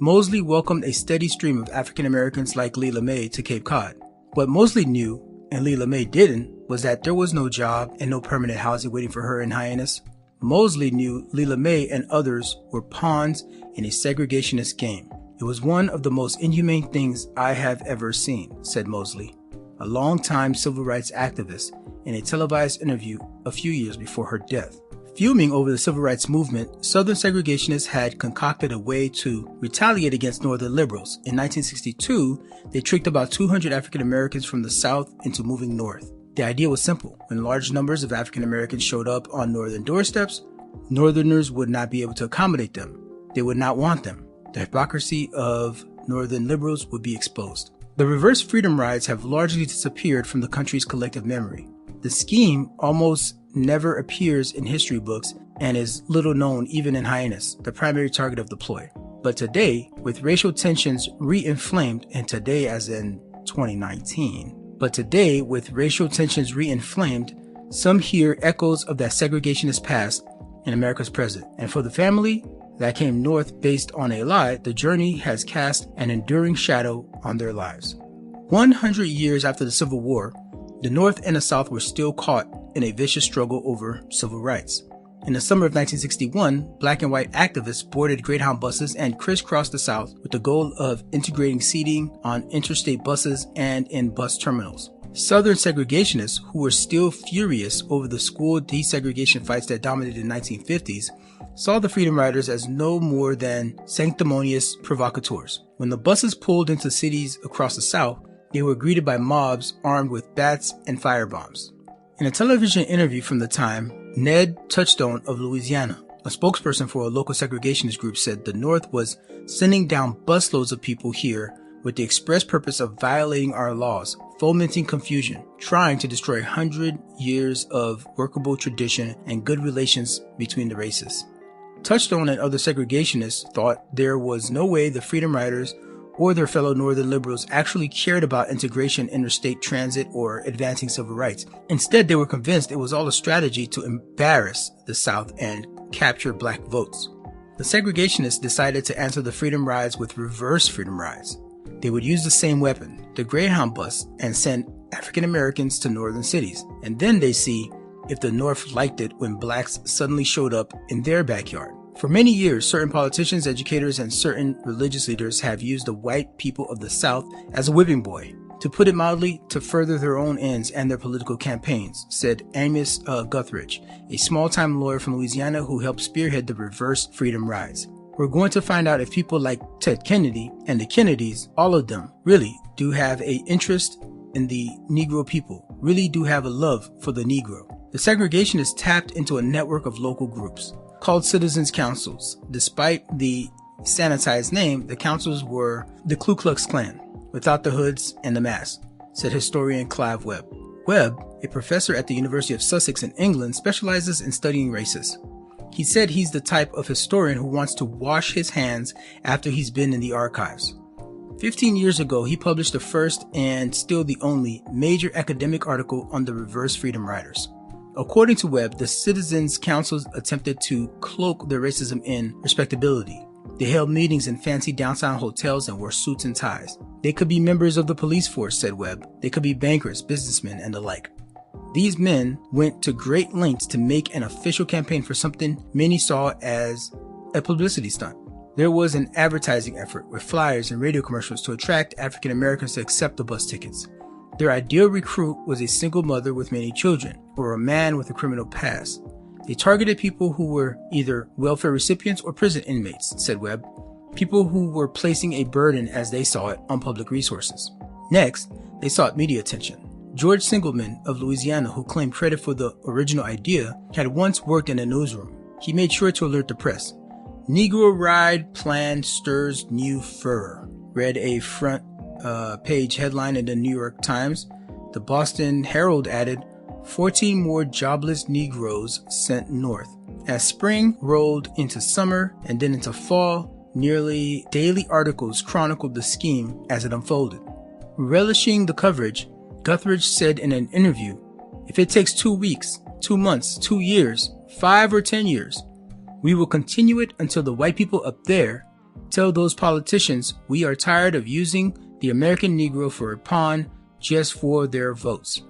Mosley welcomed a steady stream of African Americans like Layla Mae to Cape Cod. What Mosley knew, and Layla Mae didn't, was that there was no job and no permanent housing waiting for her in Hyannis. Mosley knew Layla Mae and others were pawns in a segregationist game. It was one of the most inhumane things I have ever seen, said Mosley, a longtime civil rights activist, in a televised interview a few years before her death. Fuming over the civil rights movement, Southern segregationists had concocted a way to retaliate against Northern liberals. In 1962, they tricked about 200 African Americans from the South into moving north. The idea was simple. When large numbers of African Americans showed up on Northern doorsteps, Northerners would not be able to accommodate them. They would not want them. The hypocrisy of Northern liberals would be exposed. The reverse freedom rides have largely disappeared from the country's collective memory. The scheme almost never appears in history books and is little known even in Hyannis, the primary target of the ploy. But today, with racial tensions re-inflamed, and today as in 2019, some hear echoes of that segregationist past in America's present. And for the family that came north based on a lie, the journey has cast an enduring shadow on their lives. 100 years after the Civil War, the North and the South were still caught in a vicious struggle over civil rights. In the summer of 1961, black and white activists boarded Greyhound buses and crisscrossed the South with the goal of integrating seating on interstate buses and in bus terminals. Southern segregationists, who were still furious over the school desegregation fights that dominated the 1950s, saw the Freedom Riders as no more than sanctimonious provocateurs. When the buses pulled into cities across the South, they were greeted by mobs armed with bats and firebombs. In a television interview from the time, Ned Touchstone of Louisiana, a spokesperson for a local segregationist group, said the North was sending down busloads of people here with the express purpose of violating our laws, fomenting confusion, trying to destroy 100 years of workable tradition and good relations between the races. Touchstone and other segregationists thought there was no way the Freedom Riders or their fellow Northern liberals actually cared about integration, interstate transit, or advancing civil rights. Instead, they were convinced it was all a strategy to embarrass the South and capture black votes. The segregationists decided to answer the freedom rides with reverse freedom rides. They would use the same weapon, the Greyhound bus, and send African Americans to northern cities. And then they see if the North liked it when blacks suddenly showed up in their backyard. For many years, certain politicians, educators, and certain religious leaders have used the white people of the South as a whipping boy, to put it mildly, to further their own ends and their political campaigns, said Amos Guthridge, a small-time lawyer from Louisiana who helped spearhead the reverse freedom rides. We're going to find out if people like Ted Kennedy and the Kennedys, all of them, really do have an interest in the Negro people, really do have a love for the Negro. The segregationists tapped into a network of local groups called citizens' councils. Despite the sanitized name, the councils were the Ku Klux Klan, without the hoods and the masks, said historian Clive Webb. Webb, a professor at the University of Sussex in England, specializes in studying races. He said he's the type of historian who wants to wash his hands after he's been in the archives. 15 years ago, he published the first and still the only major academic article on the reverse freedom riders. According to Webb, the citizens' councils attempted to cloak their racism in respectability. They held meetings in fancy downtown hotels and wore suits and ties. They could be members of the police force, said Webb. They could be bankers, businessmen, and the like. These men went to great lengths to make an official campaign for something many saw as a publicity stunt. There was an advertising effort with flyers and radio commercials to attract African Americans to accept the bus tickets. Their ideal recruit was a single mother with many children, or a man with a criminal past. They targeted people who were either welfare recipients or prison inmates, said Webb, people who were placing a burden, as they saw it, on public resources. Next, they sought media attention. George Singleman of Louisiana, who claimed credit for the original idea, had once worked in a newsroom. He made sure to alert the press. Negro ride plan stirs new furor, read a front page headline in the New York Times. The Boston Herald added, 14 more jobless Negroes sent north. As spring rolled into summer and then into fall, nearly daily articles chronicled the scheme as it unfolded. Relishing the coverage, Guthridge said in an interview, if it takes 2 weeks, 2 months, 2 years, 5 or 10 years, we will continue it until the white people up there tell those politicians we are tired of using the American Negro for a pawn just for their votes.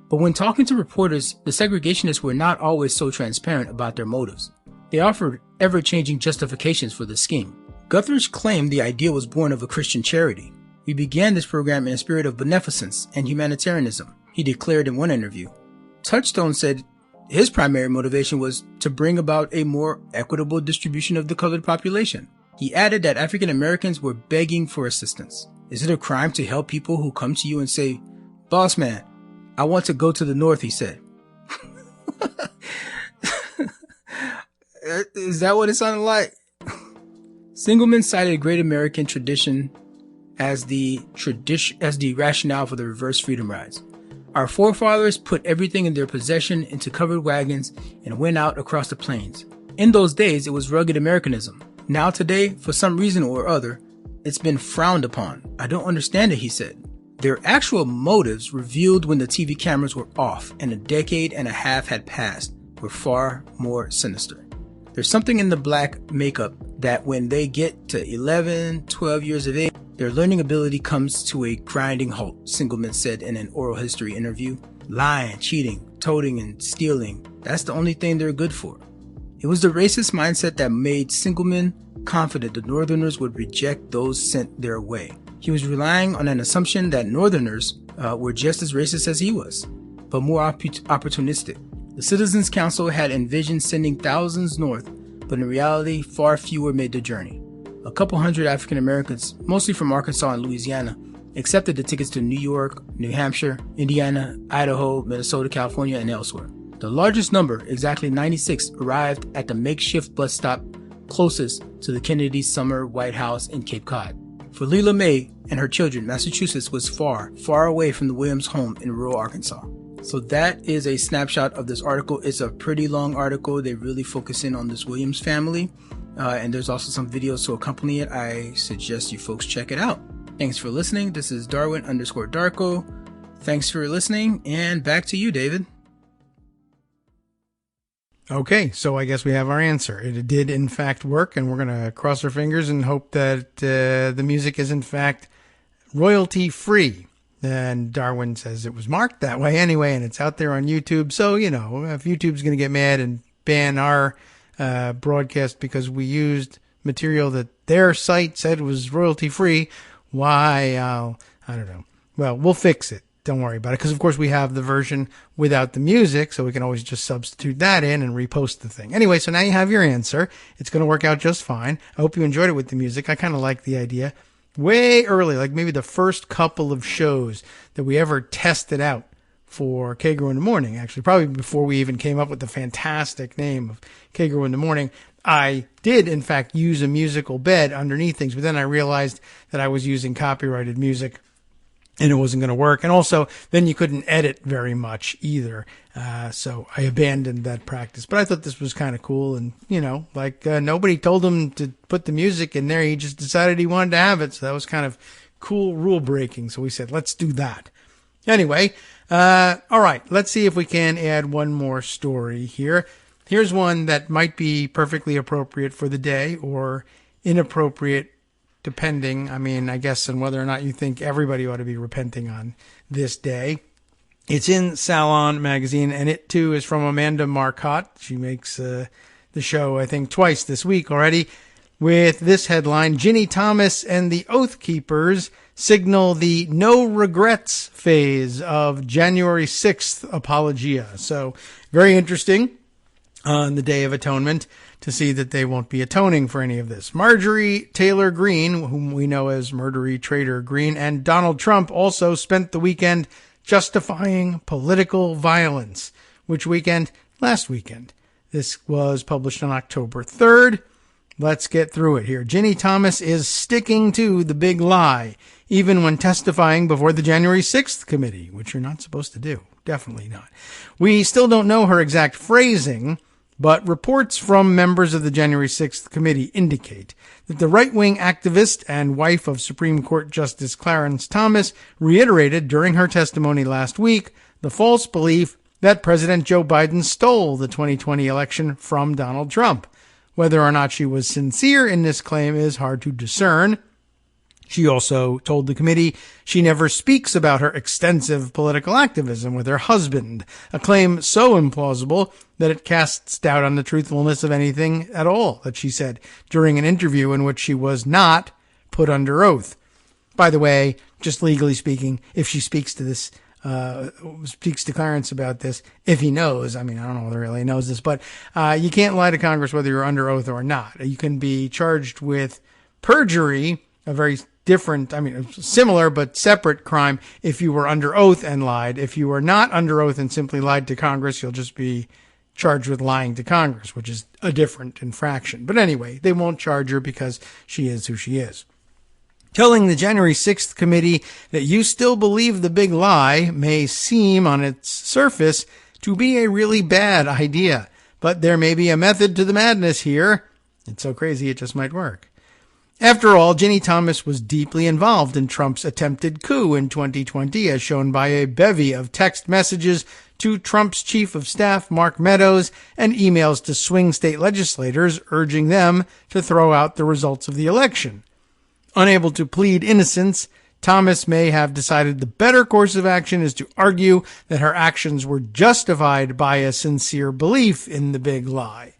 But when talking to reporters, the segregationists were not always so transparent about their motives. They offered ever-changing justifications for the scheme. Guthridge claimed the idea was born of a Christian charity. We began this program in a spirit of beneficence and humanitarianism, he declared in one interview. Touchstone said his primary motivation was to bring about a more equitable distribution of the colored population. He added that African Americans were begging for assistance. Is it a crime to help people who come to you and say, boss man, I want to go to the north, he said. Is that what it sounded like? Singleman cited great American tradition as the rationale for the reverse freedom rides. Our forefathers put everything in their possession into covered wagons and went out across the plains. In those days, it was rugged Americanism. Now today, for some reason or other, it's been frowned upon. I don't understand it, he said. Their actual motives, revealed when the TV cameras were off and a decade and a half had passed, were far more sinister. There's something in the black makeup that when they get to 11, 12 years of age, their learning ability comes to a grinding halt, Singleman said in an oral history interview. Lying, cheating, toting, and stealing, that's the only thing they're good for. It was the racist mindset that made Singleman confident the Northerners would reject those sent their way. He was relying on an assumption that Northerners were just as racist as he was, but more opportunistic. The Citizens Council had envisioned sending thousands north, but in reality, far fewer made the journey. A couple hundred African Americans, mostly from Arkansas and Louisiana, accepted the tickets to New York, New Hampshire, Indiana, Idaho, Minnesota, California, and elsewhere. The largest number, exactly 96, arrived at the makeshift bus stop closest to the Kennedy Summer White House in Cape Cod. For Leela May and her children, Massachusetts was far, far away from the Williams home in rural Arkansas. So that is a snapshot of this article. It's a pretty long article. They really focus in on this Williams family. And there's also some videos to accompany it. I suggest you folks check it out. Thanks for listening. This is Darwin_Darko. Thanks for listening, and back to you, David. Okay, so I guess we have our answer. It did, in fact, work, and we're going to cross our fingers and hope that the music is, in fact, royalty-free. And Darwin says it was marked that way anyway, and it's out there on YouTube. So, you know, if YouTube's going to get mad and ban our broadcast because we used material that their site said was royalty-free, why, I don't know. Well, we'll fix it. Don't worry about it, because, of course, we have the version without the music, so we can always just substitute that in and repost the thing. Anyway, so now you have your answer. It's going to work out just fine. I hope you enjoyed it with the music. I kind of like the idea. Way early, like maybe the first couple of shows that we ever tested out for Kagro in the Morning, actually, probably before we even came up with the fantastic name of Kagro in the Morning, I did, in fact, use a musical bed underneath things, but then I realized that I was using copyrighted music and it wasn't going to work. And also, then you couldn't edit very much either. So I abandoned that practice. But I thought this was kind of cool. And, you know, like nobody told him to put the music in there. He just decided he wanted to have it. So that was kind of cool rule breaking. So we said, let's do that. Anyway, all right. Let's see if we can add one more story here. Here's one that might be perfectly appropriate for the day or inappropriate depending, I mean, I guess, on whether or not you think everybody ought to be repenting on this day. It's in Salon magazine, and it too is from Amanda Marcotte. She makes the show, I think, twice this week already, with this headline: Ginny Thomas and the Oath Keepers signal the no regrets phase of January 6th apologia. So very interesting on the Day of Atonement to see that they won't be atoning for any of this. Marjorie Taylor Greene, whom we know as Murdery Trader Greene, and Donald Trump also spent the weekend justifying political violence. Which weekend? Last weekend. This was published on October 3rd. Let's get through it here. Ginny Thomas is sticking to the big lie, even when testifying before the January 6th committee, which you're not supposed to do. Definitely not. We still don't know her exact phrasing, but reports from members of the January 6th committee indicate that the right-wing activist and wife of Supreme Court Justice Clarence Thomas reiterated during her testimony last week the false belief that President Joe Biden stole the 2020 election from Donald Trump. Whether or not she was sincere in this claim is hard to discern. She also told the committee she never speaks about her extensive political activism with her husband, a claim so implausible that it casts doubt on the truthfulness of anything at all that she said during an interview in which she was not put under oath. By the way, just legally speaking, if she speaks to this, speaks to Clarence about this, if he knows, I mean, I don't know whether he really knows this, but you can't lie to Congress whether you're under oath or not. You can be charged with perjury, a very different, similar but separate crime if you were under oath and lied. If you were not under oath and simply lied to Congress, you'll just be charged with lying to Congress, which is a different infraction. But anyway, they won't charge her because she is who she is. Telling the January 6th committee that you still believe the big lie may seem on its surface to be a really bad idea, but there may be a method to the madness here. It's so crazy it just might work. After all, Ginny Thomas was deeply involved in Trump's attempted coup in 2020, as shown by a bevy of text messages to Trump's chief of staff, Mark Meadows, and emails to swing state legislators urging them to throw out the results of the election. Unable to plead innocence, Thomas may have decided the better course of action is to argue that her actions were justified by a sincere belief in the big lie.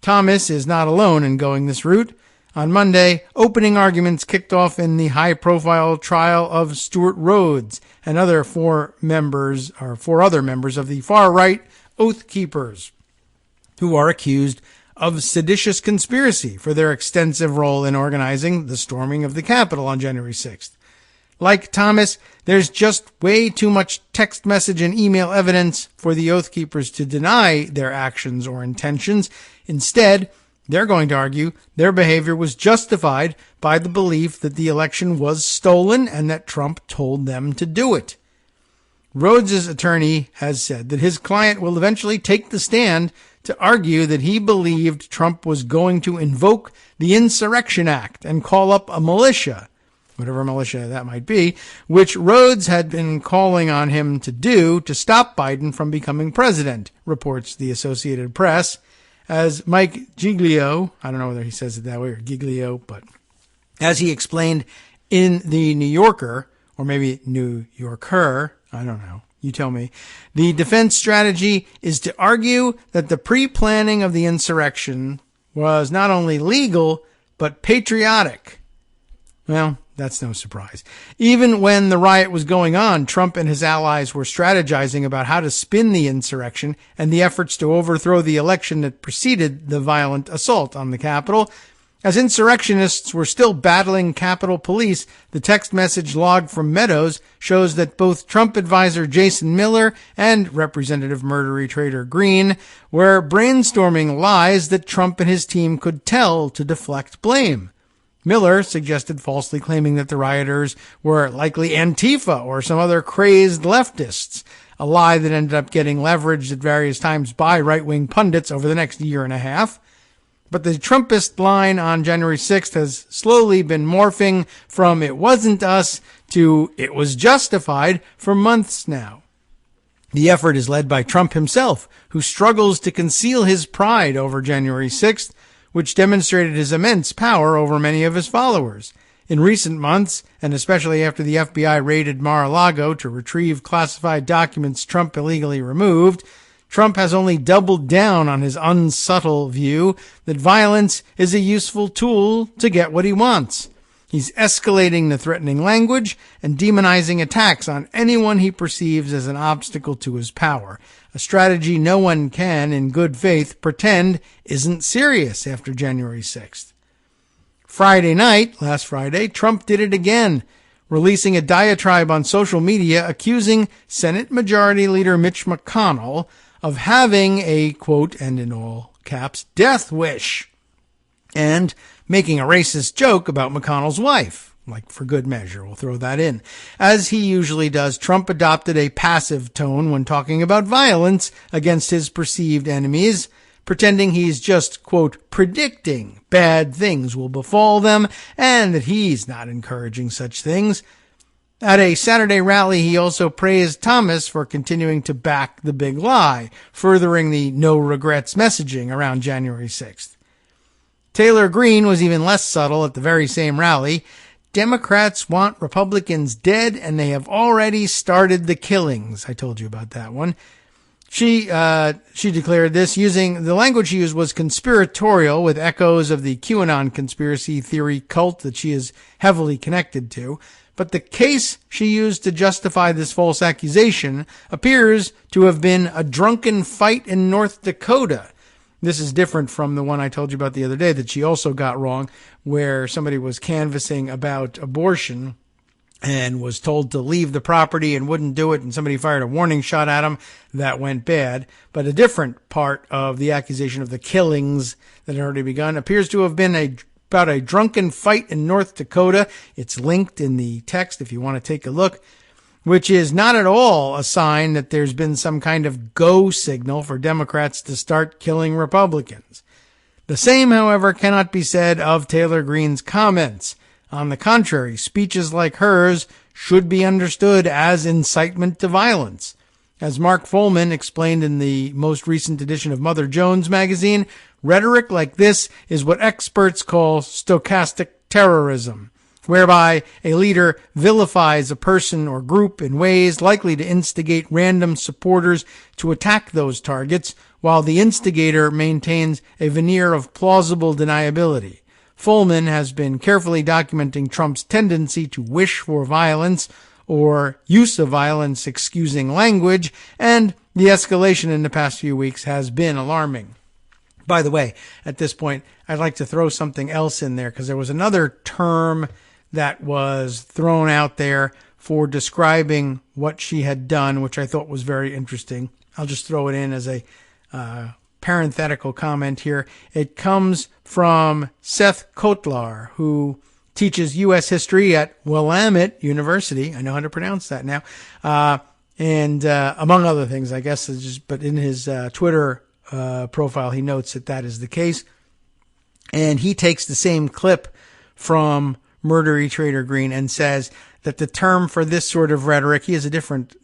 Thomas is not alone in going this route. On Monday, opening arguments kicked off in the high-profile trial of Stuart Rhodes and four other members of the far-right Oath Keepers, who are accused of seditious conspiracy for their extensive role in organizing the storming of the Capitol on January 6th. Like Thomas, there's just way too much text message and email evidence for the Oath Keepers to deny their actions or intentions. Instead, they're going to argue their behavior was justified by the belief that the election was stolen and that Trump told them to do it. Rhodes' attorney has said that his client will eventually take the stand to argue that he believed Trump was going to invoke the Insurrection Act and call up a militia, whatever militia that might be, which Rhodes had been calling on him to do to stop Biden from becoming president, reports the Associated Press. As Mike Giglio, I don't know whether he says it that way or Giglio, but as he explained in the New Yorker, or maybe New Yorker, I don't know, you tell me, the defense strategy is to argue that the pre-planning of the insurrection was not only legal, but patriotic. Well, that's no surprise. Even when the riot was going on, Trump and his allies were strategizing about how to spin the insurrection and the efforts to overthrow the election that preceded the violent assault on the Capitol. As insurrectionists were still battling Capitol Police, the text message log from Meadows shows that both Trump advisor Jason Miller and Representative Murdery Trader Greene were brainstorming lies that Trump and his team could tell to deflect blame. Miller suggested falsely claiming that the rioters were likely Antifa or some other crazed leftists, a lie that ended up getting leveraged at various times by right-wing pundits over the next year and a half. But the Trumpist line on January 6th has slowly been morphing from "it wasn't us" to "it was justified" for months now. The effort is led by Trump himself, who struggles to conceal his pride over January 6th, which demonstrated his immense power over many of his followers. In recent months, and especially after the FBI raided Mar-a-Lago to retrieve classified documents Trump illegally removed, Trump has only doubled down on his unsubtle view that violence is a useful tool to get what he wants. He's escalating the threatening language and demonizing attacks on anyone he perceives as an obstacle to his power, a strategy no one can, in good faith, pretend isn't serious after January 6th. Friday night, last Friday, Trump did it again, releasing a diatribe on social media accusing Senate Majority Leader Mitch McConnell of having a, quote, and in all caps, death wish, and making a racist joke about McConnell's wife. Like, for good measure, we'll throw that in. As he usually does, Trump adopted a passive tone when talking about violence against his perceived enemies, pretending he's just, quote, predicting bad things will befall them and that he's not encouraging such things. At a Saturday rally, he also praised Thomas for continuing to back the big lie, furthering the no regrets messaging around January 6th. Taylor Greene was even less subtle at the very same rally. Democrats want Republicans dead and they have already started the killings. I told you about that one. She declared this using the language she used was conspiratorial, with echoes of the QAnon conspiracy theory cult that she is heavily connected to. But the case she used to justify this false accusation appears to have been a drunken fight in North Dakota. This is different from the one I told you about the other day that she also got wrong, where somebody was canvassing about abortion and was told to leave the property and wouldn't do it, and somebody fired a warning shot at him. That went bad. But a different part of the accusation of the killings that had already begun appears to have been about a drunken fight in North Dakota. It's linked in the text if you want to take a look, which is not at all a sign that there's been some kind of go signal for Democrats to start killing Republicans. The same, however, cannot be said of Taylor Greene's comments. On the contrary, speeches like hers should be understood as incitement to violence. As Mark Folman explained in the most recent edition of Mother Jones magazine, rhetoric like this is what experts call stochastic terrorism, whereby a leader vilifies a person or group in ways likely to instigate random supporters to attack those targets, while the instigator maintains a veneer of plausible deniability. Folman has been carefully documenting Trump's tendency to wish for violence or use of violence excusing language, and the escalation in the past few weeks has been alarming. By the way, at this point, I'd like to throw something else in there because there was another term that was thrown out there for describing what she had done, which I thought was very interesting. I'll just throw it in as a parenthetical comment here. It comes from Seth Kotlar, who teaches U.S. history at Willamette University. I know how to pronounce that now. And among other things, I guess, but in his Twitter profile, he notes that that is the case. And he takes the same clip from Murdery Trader Greene and says that the term for this sort of rhetoric, he has a different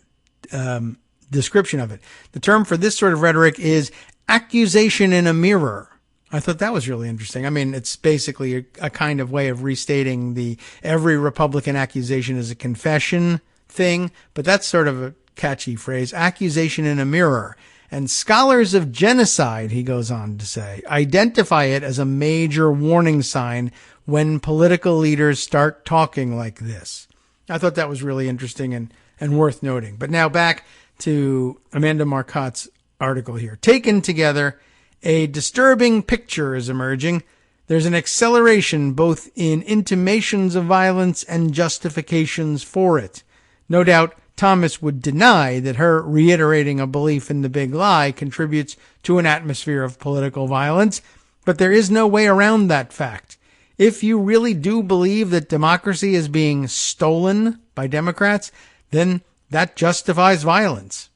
description of it. The term for this sort of rhetoric is accusation in a mirror. I thought that was really interesting. I mean, it's basically a kind of way of restating the every Republican accusation is a confession thing, but that's sort of a catchy phrase, accusation in a mirror. And scholars of genocide, he goes on to say, identify it as a major warning sign when political leaders start talking like this. I thought that was really interesting and worth noting. But now back to Amanda Marcotte's article here. Taken together, a disturbing picture is emerging. There's an acceleration both in intimations of violence and justifications for it. No doubt Thomas would deny that her reiterating a belief in the big lie contributes to an atmosphere of political violence, but there is no way around that fact. If you really do believe that democracy is being stolen by Democrats, then that justifies violence.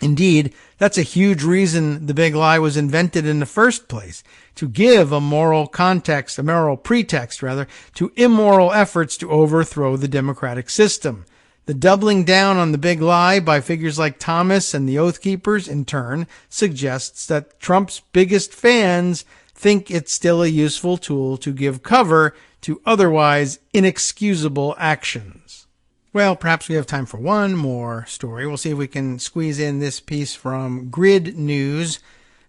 Indeed, that's a huge reason the big lie was invented in the first place, to give a moral pretext, to immoral efforts to overthrow the democratic system. The doubling down on the big lie by figures like Thomas and the Oath Keepers, in turn, suggests that Trump's biggest fans think it's still a useful tool to give cover to otherwise inexcusable actions. Well, perhaps we have time for one more story. We'll see if we can squeeze in this piece from Grid News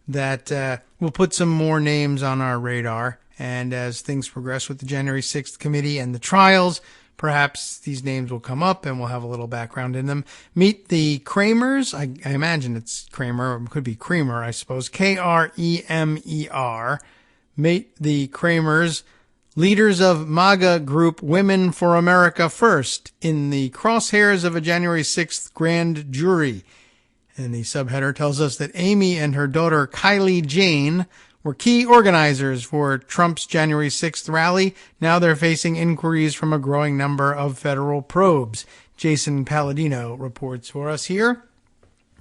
that will put some more names on our radar. And as things progress with the January 6th committee and the trials, perhaps these names will come up and we'll have a little background in them. Meet the Kramers. I imagine it's Kramer, or it could be Creamer, I suppose. Kremer. Meet the Kramers, leaders of MAGA group Women for America First, in the crosshairs of a January 6th grand jury. And the subheader tells us that Amy and her daughter Kylie Jane were key organizers for Trump's January 6th rally. Now they're facing inquiries from a growing number of federal probes. Jason Palladino reports for us here.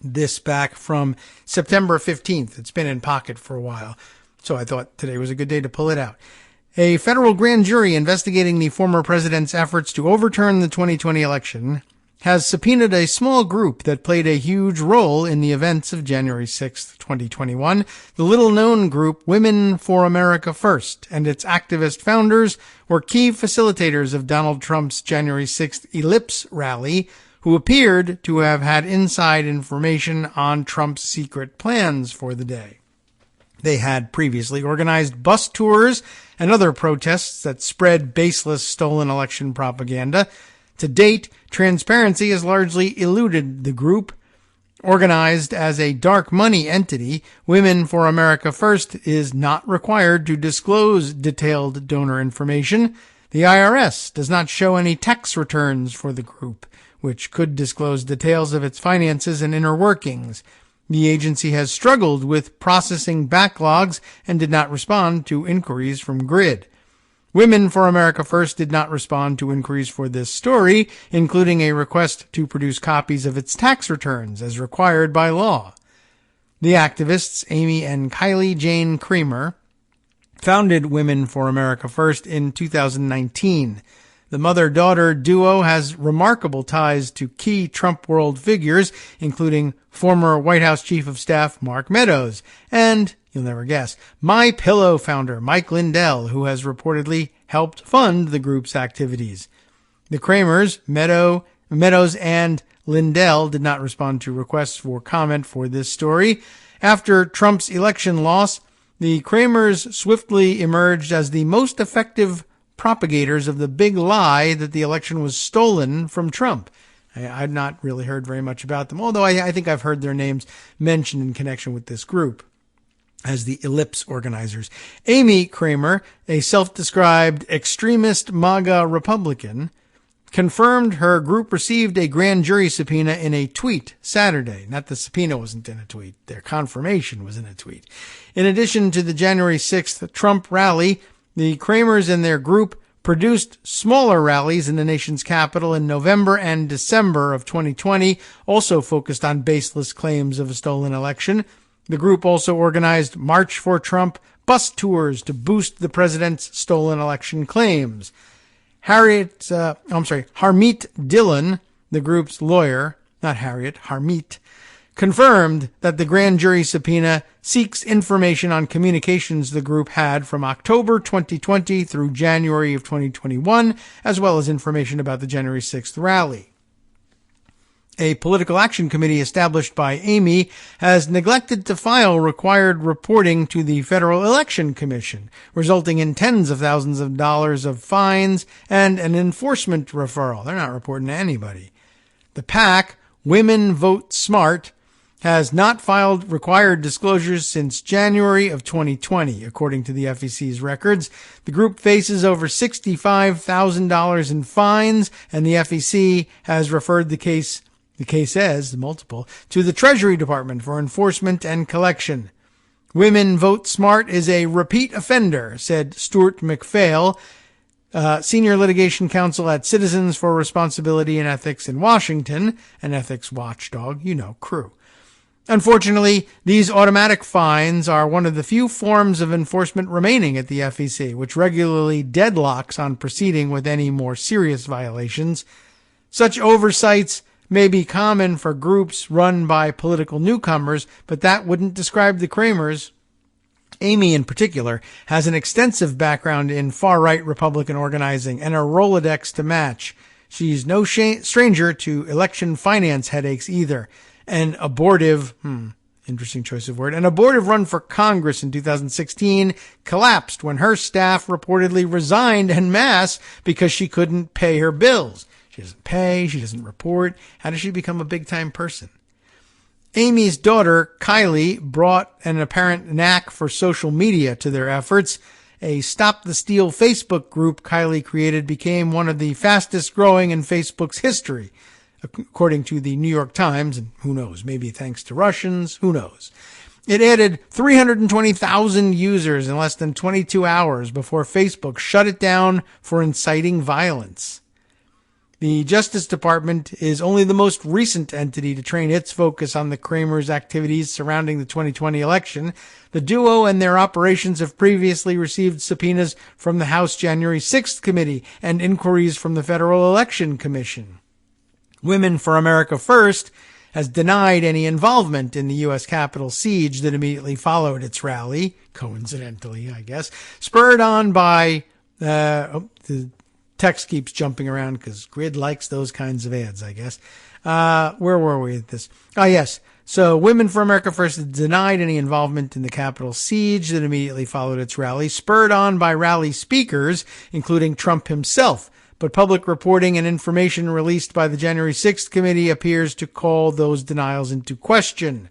This back from September 15th. It's been in pocket for a while, so I thought today was a good day to pull it out. A federal grand jury investigating the former president's efforts to overturn the 2020 election has subpoenaed a small group that played a huge role in the events of January 6, 2021, the little-known group Women for America First, and its activist founders were key facilitators of Donald Trump's January 6th Ellipse rally, who appeared to have had inside information on Trump's secret plans for the day. They had previously organized bus tours and other protests that spread baseless stolen election propaganda. To date, transparency has largely eluded the group. Organized as a dark money entity, Women for America First is not required to disclose detailed donor information. The IRS does not show any tax returns for the group, which could disclose details of its finances and inner workings. The agency has struggled with processing backlogs and did not respond to inquiries from Grid. Women for America First did not respond to inquiries for this story, including a request to produce copies of its tax returns as required by law. The activists, Amy and Kylie Jane Creamer, founded Women for America First in 2019. The mother-daughter duo has remarkable ties to key Trump world figures, including former White House Chief of Staff Mark Meadows and, you'll never guess, MyPillow founder Mike Lindell, who has reportedly helped fund the group's activities. The Kramers, Meadows, and Lindell did not respond to requests for comment for this story. After Trump's election loss, the Kramers swiftly emerged as the most effective propagators of the big lie that the election was stolen from Trump. I've not really heard very much about them, although I think I've heard their names mentioned in connection with this group as the Ellipse organizers. Amy Kramer, a self-described extremist MAGA Republican, confirmed her group received a grand jury subpoena in a tweet Saturday. Not the subpoena wasn't in a tweet. Their confirmation was in a tweet. In addition to the January 6th Trump rally, the Kramers and their group produced smaller rallies in the nation's capital in November and December of 2020, also focused on baseless claims of a stolen election. The group also organized March for Trump bus tours to boost the president's stolen election claims. Harmeet Dillon, the group's lawyer, not Harriet, Harmeet, confirmed that the grand jury subpoena seeks information on communications the group had from October 2020 through January of 2021, as well as information about the January 6th rally. A political action committee established by Amy has neglected to file required reporting to the Federal Election Commission, resulting in tens of thousands of dollars of fines and an enforcement referral. They're not reporting to anybody. The PAC, Women Vote Smart, has not filed required disclosures since January of 2020, according to the FEC's records. The group faces over $65,000 in fines, and the FEC has referred the cases, the multiple, to the Treasury Department for enforcement and collection. Women Vote Smart is a repeat offender, said Stuart McPhail, senior litigation counsel at Citizens for Responsibility and Ethics in Washington, an ethics watchdog, crew. Unfortunately, these automatic fines are one of the few forms of enforcement remaining at the FEC, which regularly deadlocks on proceeding with any more serious violations. Such oversights may be common for groups run by political newcomers, but that wouldn't describe the Kramers. Amy, in particular, has an extensive background in far-right Republican organizing and a Rolodex to match. She's no stranger to election finance headaches either. An abortive, interesting choice of word, an abortive run for Congress in 2016 collapsed when her staff reportedly resigned en masse because she couldn't pay her bills. She doesn't pay, she doesn't report. How does she become a big-time person? Amy's daughter, Kylie, brought an apparent knack for social media to their efforts. A Stop the Steal Facebook group Kylie created became one of the fastest growing in Facebook's history, according to the New York Times, and who knows, maybe thanks to Russians, who knows. It added 320,000 users in less than 22 hours before Facebook shut it down for inciting violence. The Justice Department is only the most recent entity to train its focus on the Kramers' activities surrounding the 2020 election. The duo and their operations have previously received subpoenas from the House January 6th Committee and inquiries from the Federal Election Commission. Women for America First has denied any involvement in the U.S. Capitol siege that immediately followed its rally, coincidentally, I guess, spurred on by the text keeps jumping around because Grid likes those kinds of ads, I guess. Where were we at this? Oh, yes. So Women for America First denied any involvement in the Capitol siege that immediately followed its rally, spurred on by rally speakers, including Trump himself. But public reporting and information released by the January 6th committee appears to call those denials into question.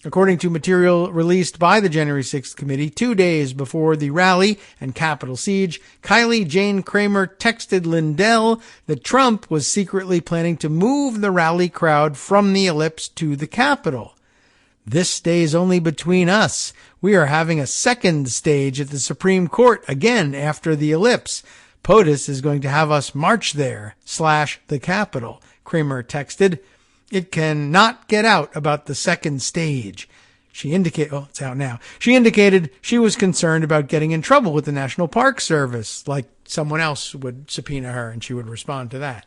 According to material released by the January 6th committee, 2 days before the rally and Capitol siege, Kylie Jane Kramer texted Lindell that Trump was secretly planning to move the rally crowd from the ellipse to the Capitol. This stays only between us. We are having a second stage at the Supreme Court again after the ellipse. POTUS is going to have us march there / the Capitol, Kramer texted. It cannot get out about the second stage. It's out now. She indicated she was concerned about getting in trouble with the National Park Service, like someone else would subpoena her and she would respond to that.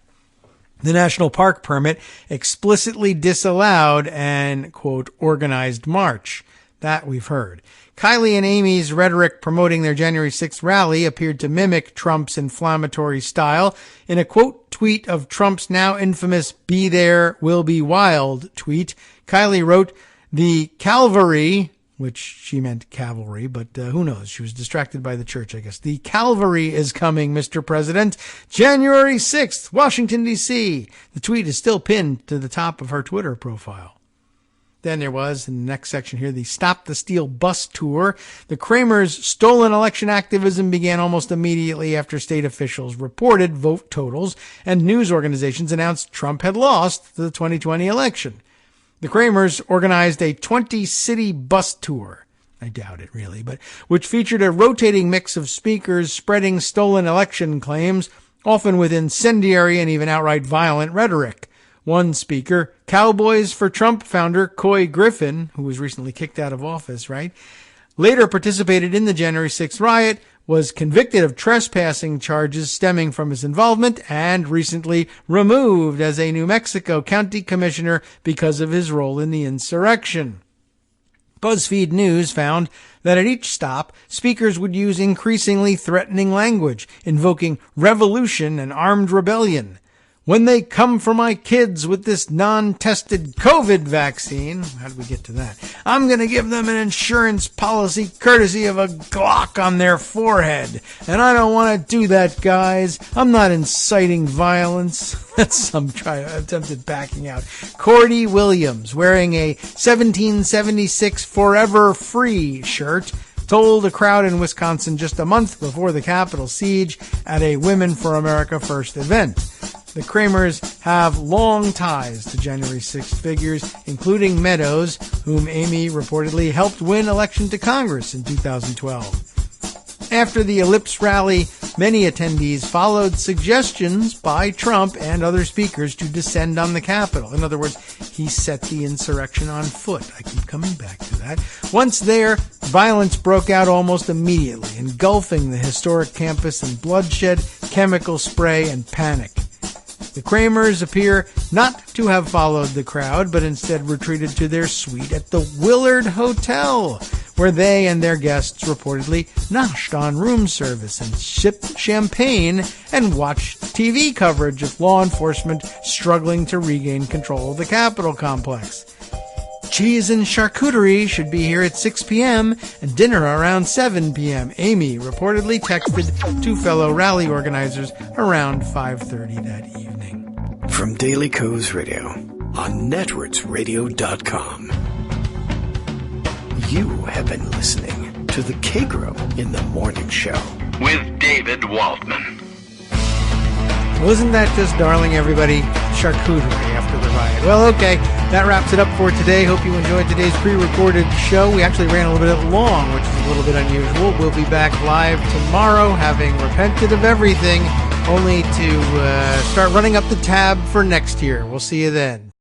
The National Park permit explicitly disallowed an, quote, organized march. That we've heard. Kylie and Amy's rhetoric promoting their January 6th rally appeared to mimic Trump's inflammatory style. In a quote tweet of Trump's now infamous "Be There, Will Be Wild" tweet, Kylie wrote, "The Calvary," which she meant cavalry, but who knows? She was distracted by the church, I guess. "The Calvary is coming, Mr. President. January 6th, Washington, D.C." The tweet is still pinned to the top of her Twitter profile. Then there was, in the next section here, the Stop the Steal bus tour. The Kramers' stolen election activism began almost immediately after state officials reported vote totals and news organizations announced Trump had lost the 2020 election. The Kramers organized a 20-city bus tour. I doubt it, really, but which featured a rotating mix of speakers spreading stolen election claims, often with incendiary and even outright violent rhetoric. One speaker, Cowboys for Trump founder Coy Griffin, who was recently kicked out of office, right, later participated in the January 6th riot, was convicted of trespassing charges stemming from his involvement, and recently removed as a New Mexico county commissioner because of his role in the insurrection. BuzzFeed News found that at each stop, speakers would use increasingly threatening language, invoking revolution and armed rebellion. "When they come for my kids with this non-tested COVID vaccine," how did we get to that? "I'm going to give them an insurance policy courtesy of a Glock on their forehead. And I don't want to do that, guys. I'm not inciting violence." That's some attempted backing out. Cordy Williams, wearing a 1776 Forever Free shirt, told a crowd in Wisconsin just a month before the Capitol siege at a Women for America First event. The Kramers have long ties to January 6th figures, including Meadows, whom Amy reportedly helped win election to Congress in 2012. After the Ellipse rally, many attendees followed suggestions by Trump and other speakers to descend on the Capitol. In other words, he set the insurrection on foot. I keep coming back to that. Once there, violence broke out almost immediately, engulfing the historic campus in bloodshed, chemical spray, and panic. The Kramers appear not to have followed the crowd, but instead retreated to their suite at the Willard Hotel, where they and their guests reportedly noshed on room service and sipped champagne and watched TV coverage of law enforcement struggling to regain control of the Capitol complex. Cheese and charcuterie should be here at 6 p.m. and dinner around 7 p.m. Amy reportedly texted two fellow rally organizers around 5:30 that evening. From Daily Kos Radio on networksradio.com. You have been listening to the Kagro in the Morning Show with David Waldman. Wasn't that just darling, everybody? Charcuterie after the riot. Well, okay, that wraps it up for today. Hope you enjoyed today's pre-recorded show. We actually ran a little bit long, which is a little bit unusual. We'll be back live tomorrow, having repented of everything, only to start running up the tab for next year. We'll see you then.